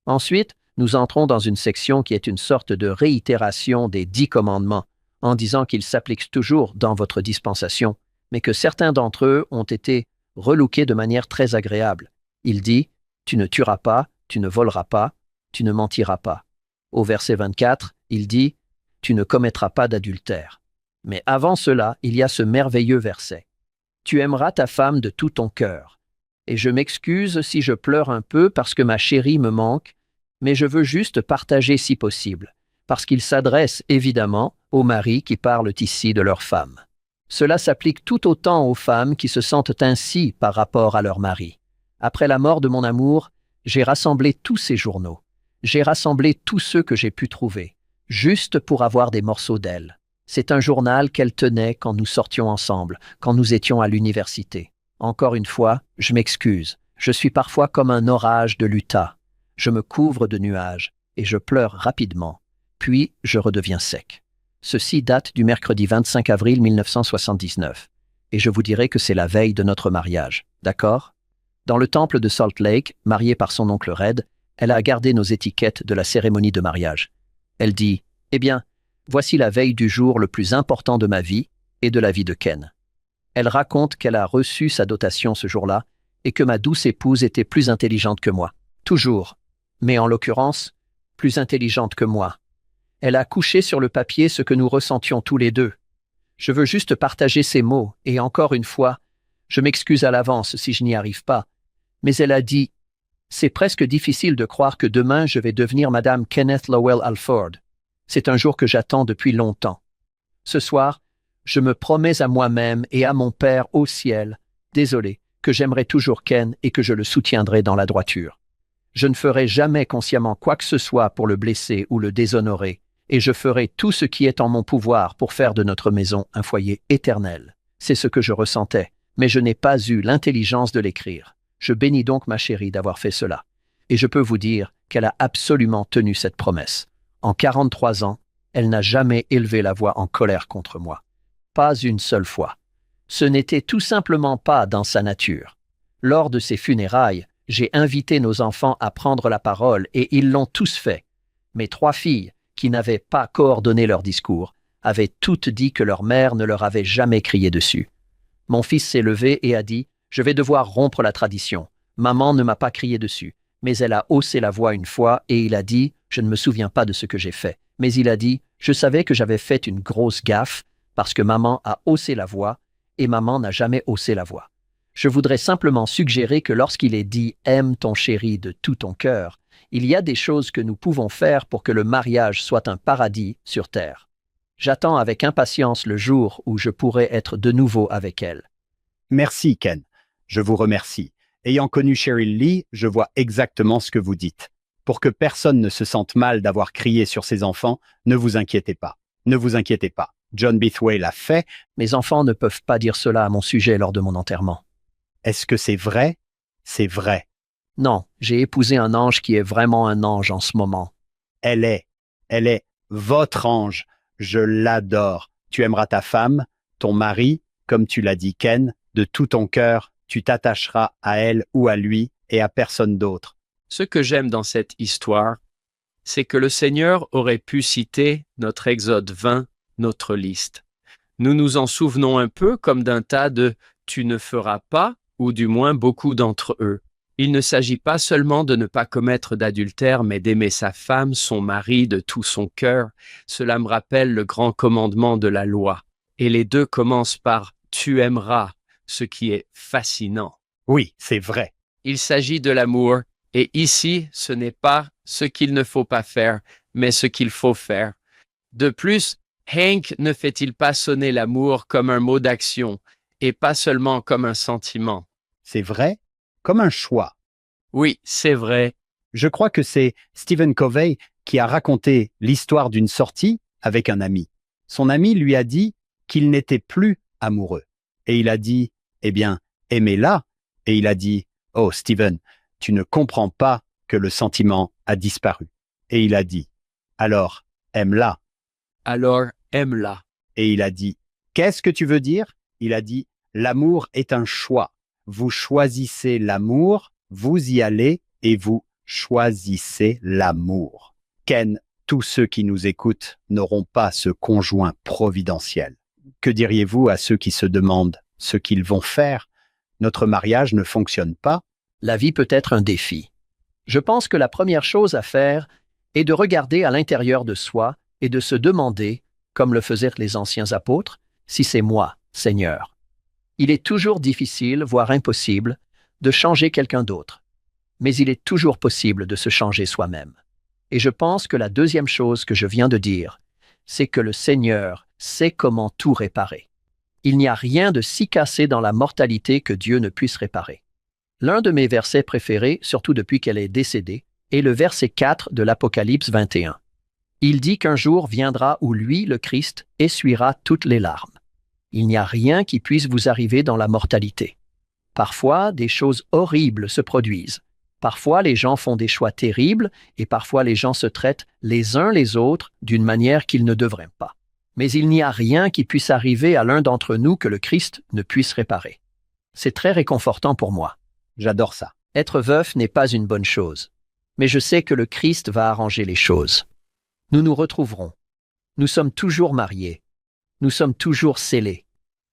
Ensuite, nous entrons dans une section qui est une sorte de réitération des 10 commandements, en disant qu'ils s'appliquent toujours dans votre dispensation, mais que certains d'entre eux ont été relookés de manière très agréable. Il dit « Tu ne tueras pas, tu ne voleras pas, tu ne mentiras pas ». Au verset 24, il dit « Tu ne commettras pas d'adultère ». Mais avant cela, il y a ce merveilleux verset « Tu aimeras ta femme de tout ton cœur ». Et je m'excuse si je pleure un peu parce que ma chérie me manque, mais je veux juste partager si possible, parce qu'il s'adresse évidemment aux maris qui parlent ici de leur femme. Cela s'applique tout autant aux femmes qui se sentent ainsi par rapport à leur mari. Après la mort de mon amour, j'ai rassemblé tous ces journaux. J'ai rassemblé tous ceux que j'ai pu trouver, juste pour avoir des morceaux d'elle. C'est un journal qu'elle tenait quand nous sortions ensemble, quand nous étions à l'université. Encore une fois, je m'excuse. Je suis parfois comme un orage de l'Utah. Je me couvre de nuages et je pleure rapidement, puis je redeviens sec. Ceci date du mercredi 25 avril 1979, et je vous dirai que c'est la veille de notre mariage, d'accord? Dans le temple de Salt Lake, mariée par son oncle Red, elle a gardé nos étiquettes de la cérémonie de mariage. Elle dit « Eh bien, voici la veille du jour le plus important de ma vie et de la vie de Ken. » Elle raconte qu'elle a reçu sa dotation ce jour-là et que ma douce épouse était plus intelligente que moi. Toujours. Mais en l'occurrence, plus intelligente que moi. Elle a couché sur le papier ce que nous ressentions tous les deux. Je veux juste partager ces mots, et encore une fois, je m'excuse à l'avance si je n'y arrive pas, mais elle a dit « C'est presque difficile de croire que demain je vais devenir Madame Kenneth Lowell Alford. C'est un jour que j'attends depuis longtemps. Ce soir, je me promets à moi-même et à mon Père au ciel, désolé, que j'aimerai toujours Ken et que je le soutiendrai dans la droiture. Je ne ferai jamais consciemment quoi que ce soit pour le blesser ou le déshonorer, et je ferai tout ce qui est en mon pouvoir pour faire de notre maison un foyer éternel. C'est ce que je ressentais, mais je n'ai pas eu l'intelligence de l'écrire. Je bénis donc ma chérie d'avoir fait cela. Et je peux vous dire qu'elle a absolument tenu cette promesse. En 43 ans, elle n'a jamais élevé la voix en colère contre moi. pas une seule fois. Ce n'était tout simplement pas dans sa nature. Lors de ses funérailles, j'ai invité nos enfants à prendre la parole et ils l'ont tous fait. Mes 3 filles, qui n'avaient pas coordonné leur discours, avaient toutes dit que leur mère ne leur avait jamais crié dessus. Mon fils s'est levé et a dit « Je vais devoir rompre la tradition. Maman ne m'a pas crié dessus. » Mais elle a haussé la voix une fois et il a dit « Je ne me souviens pas de ce que j'ai fait. » Mais il a dit « Je savais que j'avais fait une grosse gaffe parce que maman a haussé la voix et maman n'a jamais haussé la voix. » Je voudrais simplement suggérer que lorsqu'il est dit « Aime ton chéri de tout ton cœur », il y a des choses que nous pouvons faire pour que le mariage soit un paradis sur terre. J'attends avec impatience le jour où je pourrai être de nouveau avec elle. Merci, Ken. Je vous remercie. Ayant connu Cheryl Lee, je vois exactement ce que vous dites. Pour que personne ne se sente mal d'avoir crié sur ses enfants, ne vous inquiétez pas. Ne vous inquiétez pas. John Bithway l'a fait. Mes enfants ne peuvent pas dire cela à mon sujet lors de mon enterrement. Est-ce que c'est vrai? C'est vrai. Non, j'ai épousé un ange qui est vraiment un ange en ce moment. Elle est votre ange. Je l'adore. Tu aimeras ta femme, ton mari, comme tu l'as dit, Ken, de tout ton cœur. Tu t'attacheras à elle ou à lui et à personne d'autre. Ce que j'aime dans cette histoire, c'est que le Seigneur aurait pu citer notre Exode 20, notre liste. Nous nous en souvenons un peu comme d'un tas de « tu ne feras pas » ou du moins beaucoup d'entre eux. Il ne s'agit pas seulement de ne pas commettre d'adultère, mais d'aimer sa femme, son mari, de tout son cœur. Cela me rappelle le grand commandement de la loi. Et les deux commencent par « tu aimeras », ce qui est fascinant. Oui, c'est vrai. Il s'agit de l'amour, et ici, ce n'est pas ce qu'il ne faut pas faire, mais ce qu'il faut faire. De plus, Hank ne fait-il pas sonner l'amour comme un mot d'action, et pas seulement comme un sentiment? C'est vrai, comme un choix. Oui, c'est vrai. Je crois que c'est Stephen Covey qui a raconté l'histoire d'une sortie avec un ami. Son ami lui a dit qu'il n'était plus amoureux. Et il a dit, eh bien, aimez-la. Et il a dit, oh Stephen, tu ne comprends pas que le sentiment a disparu. Et il a dit, alors, aime-la. Alors, aime-la. Et il a dit, qu'est-ce que tu veux dire? Il a dit, l'amour est un choix. Vous choisissez l'amour, vous y allez et vous choisissez l'amour. Ken, tous ceux qui nous écoutent n'auront pas ce conjoint providentiel. Que diriez-vous à ceux qui se demandent ce qu'ils vont faire? Notre mariage ne fonctionne pas. La vie peut être un défi. Je pense que la première chose à faire est de regarder à l'intérieur de soi et de se demander, comme le faisaient les anciens apôtres, si c'est moi, Seigneur. Il est toujours difficile, voire impossible, de changer quelqu'un d'autre. Mais il est toujours possible de se changer soi-même. Et je pense que la deuxième chose que je viens de dire, c'est que le Seigneur sait comment tout réparer. Il n'y a rien de si cassé dans la mortalité que Dieu ne puisse réparer. L'un de mes versets préférés, surtout depuis qu'elle est décédée, est le verset 4 de l'Apocalypse 21. Il dit qu'un jour viendra où lui, le Christ, essuiera toutes les larmes. Il n'y a rien qui puisse vous arriver dans la mortalité. Parfois, des choses horribles se produisent. Parfois, les gens font des choix terribles et parfois les gens se traitent les uns les autres d'une manière qu'ils ne devraient pas. Mais il n'y a rien qui puisse arriver à l'un d'entre nous que le Christ ne puisse réparer. C'est très réconfortant pour moi. J'adore ça. Être veuf n'est pas une bonne chose. Mais je sais que le Christ va arranger les choses. Nous nous retrouverons. Nous sommes toujours mariés. Nous sommes toujours scellés.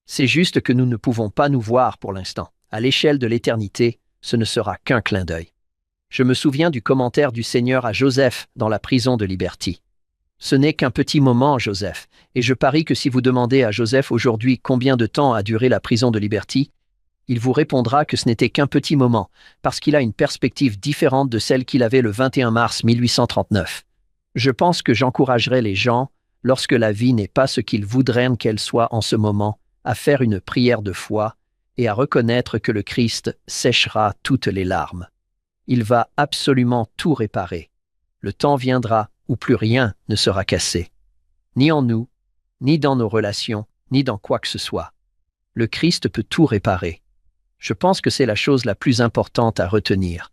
C'est juste que nous ne pouvons pas nous voir pour l'instant. À l'échelle de l'éternité, ce ne sera qu'un clin d'œil. Je me souviens du commentaire du Seigneur à Joseph dans la prison de Liberty. Ce n'est qu'un petit moment, Joseph, et je parie que si vous demandez à Joseph aujourd'hui combien de temps a duré la prison de Liberty, il vous répondra que ce n'était qu'un petit moment, parce qu'il a une perspective différente de celle qu'il avait le 21 mars 1839. Je pense que j'encouragerais les gens, lorsque la vie n'est pas ce qu'ils voudraient qu'elle soit en ce moment, à faire une prière de foi et à reconnaître que le Christ séchera toutes les larmes. Il va absolument tout réparer. Le temps viendra où plus rien ne sera cassé. Ni en nous, ni dans nos relations, ni dans quoi que ce soit. Le Christ peut tout réparer. Je pense que c'est la chose la plus importante à retenir.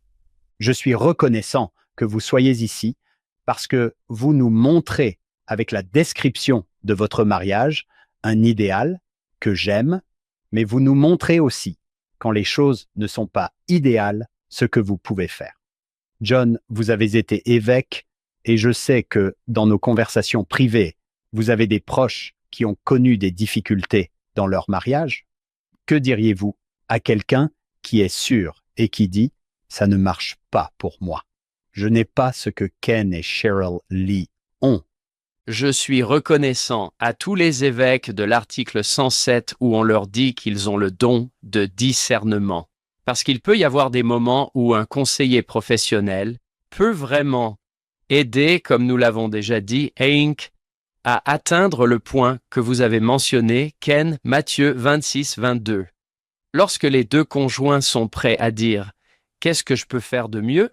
Je suis reconnaissant que vous soyez ici parce que vous nous montrez, avec la description de votre mariage, un idéal que j'aime, mais vous nous montrez aussi, quand les choses ne sont pas idéales, ce que vous pouvez faire. John, vous avez été évêque et je sais que dans nos conversations privées, vous avez des proches qui ont connu des difficultés dans leur mariage. Que diriez-vous à quelqu'un qui est sûr et qui dit « ça ne marche pas pour moi. Je n'ai pas ce que Ken et Cheryl Lee ont. » Je suis reconnaissant à tous les évêques de l'article 107 où on leur dit qu'ils ont le don de discernement. Parce qu'il peut y avoir des moments où un conseiller professionnel peut vraiment aider, comme nous l'avons déjà dit, Hank, à atteindre le point que vous avez mentionné, Ken, Matthieu 26-22. Lorsque les deux conjoints sont prêts à dire « Qu'est-ce que je peux faire de mieux ?»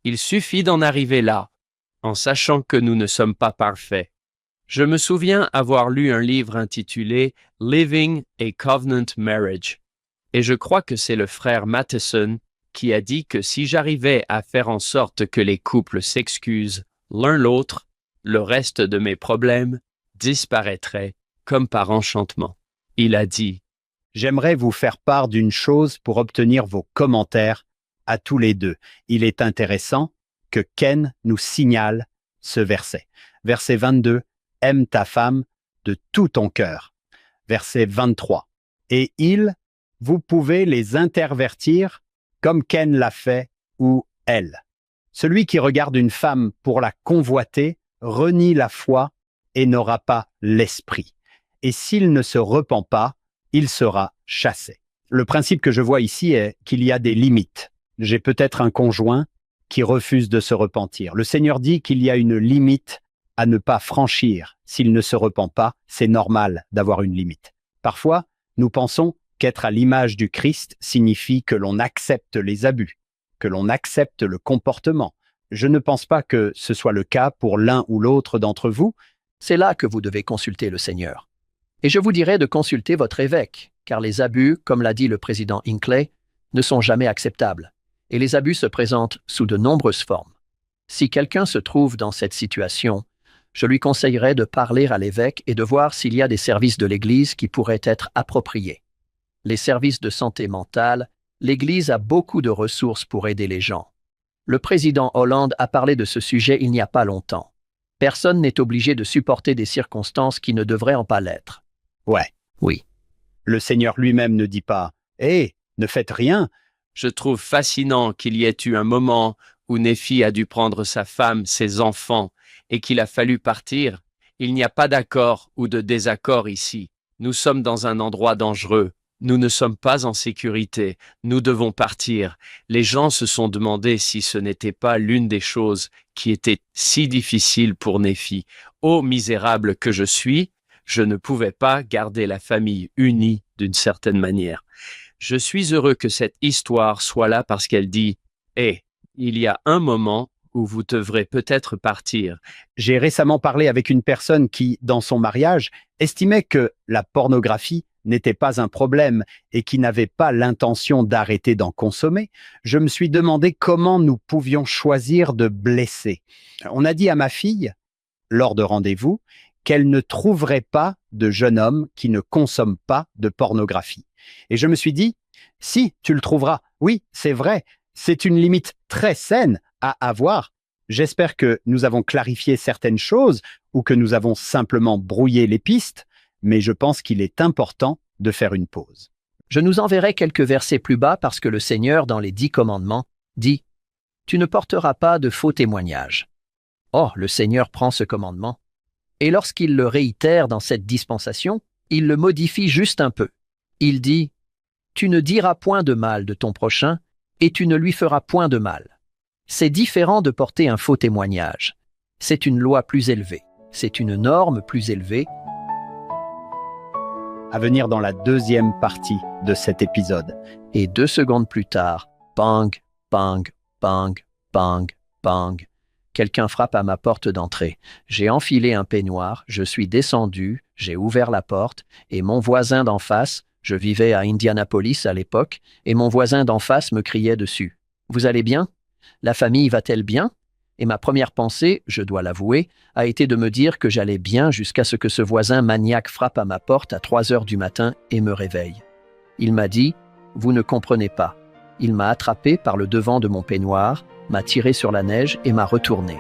il suffit d'en arriver là, en sachant que nous ne sommes pas parfaits. Je me souviens avoir lu un livre intitulé « Living a Covenant Marriage ». Et je crois que c'est le frère Matheson qui a dit que si j'arrivais à faire en sorte que les couples s'excusent l'un l'autre, le reste de mes problèmes disparaîtrait comme par enchantement. Il a dit « J'aimerais vous faire part d'une chose pour obtenir vos commentaires à tous les deux. Il est intéressant que Ken nous signale ce verset. Verset 22, « Aime ta femme de tout ton cœur. » Verset 23, « Et vous pouvez les intervertir comme Ken l'a fait ou elle. Celui qui regarde une femme pour la convoiter renie la foi et n'aura pas l'esprit. Et s'il ne se repent pas, il sera chassé. » Le principe que je vois ici est qu'il y a des limites. J'ai peut-être un conjoint qui refuse de se repentir. Le Seigneur dit qu'il y a une limite à ne pas franchir. S'il ne se repent pas, c'est normal d'avoir une limite. Parfois, nous pensons qu'être à l'image du Christ signifie que l'on accepte les abus, que l'on accepte le comportement. Je ne pense pas que ce soit le cas pour l'un ou l'autre d'entre vous. C'est là que vous devez consulter le Seigneur. Et je vous dirais de consulter votre évêque, car les abus, comme l'a dit le président Hinckley, ne sont jamais acceptables. Et les abus se présentent sous de nombreuses formes. Si quelqu'un se trouve dans cette situation, je lui conseillerais de parler à l'évêque et de voir s'il y a des services de l'Église qui pourraient être appropriés. Les services de santé mentale, l'Église a beaucoup de ressources pour aider les gens. Le président Hollande a parlé de ce sujet il n'y a pas longtemps. Personne n'est obligé de supporter des circonstances qui ne devraient en pas l'être. Ouais. Oui. Le Seigneur lui-même ne dit pas « Hé, ne faites rien ». Je trouve fascinant qu'il y ait eu un moment où Néphi a dû prendre sa femme, ses enfants, et qu'il a fallu partir. Il n'y a pas d'accord ou de désaccord ici. Nous sommes dans un endroit dangereux. Nous ne sommes pas en sécurité. Nous devons partir. Les gens se sont demandé si ce n'était pas l'une des choses qui était si difficile pour Néphi. Ô misérable que je suis, je ne pouvais pas garder la famille unie d'une certaine manière. Je suis heureux que cette histoire soit là parce qu'elle dit « Hé, il y a un moment où vous devrez peut-être partir. » J'ai récemment parlé avec une personne qui, dans son mariage, estimait que la pornographie n'était pas un problème et qui n'avait pas l'intention d'arrêter d'en consommer. Je me suis demandé comment nous pouvions choisir de blesser. On a dit à ma fille, lors de rendez-vous, qu'elle ne trouverait pas de jeune homme qui ne consomme pas de pornographie. Et je me suis dit, si, tu le trouveras. Oui, c'est vrai, c'est une limite très saine à avoir. J'espère que nous avons clarifié certaines choses ou que nous avons simplement brouillé les pistes, mais je pense qu'il est important de faire une pause. Je nous enverrai quelques versets plus bas parce que le Seigneur, dans les 10 commandements, dit « Tu ne porteras pas de faux témoignages ». Oh, le Seigneur prend ce commandement. Et lorsqu'il le réitère dans cette dispensation, il le modifie juste un peu. Il dit « Tu ne diras point de mal de ton prochain et tu ne lui feras point de mal ». C'est différent de porter un faux témoignage. C'est une loi plus élevée. C'est une norme plus élevée. À venir dans la deuxième partie de cet épisode. Et 2 secondes plus tard, bang, bang, bang, bang, bang. Quelqu'un frappe à ma porte d'entrée. J'ai enfilé un peignoir, je suis descendu, j'ai ouvert la porte, et mon voisin d'en face, je vivais à Indianapolis à l'époque, et mon voisin d'en face me criait dessus. « Vous allez bien? La famille va-t-elle bien? Et ma première pensée, je dois l'avouer, a été de me dire que j'allais bien jusqu'à ce que ce voisin maniaque frappe à ma porte à 3 heures du matin et me réveille. Il m'a dit « Vous ne comprenez pas ». Il m'a attrapé par le devant de mon peignoir, m'a tiré sur la neige et m'a retourné.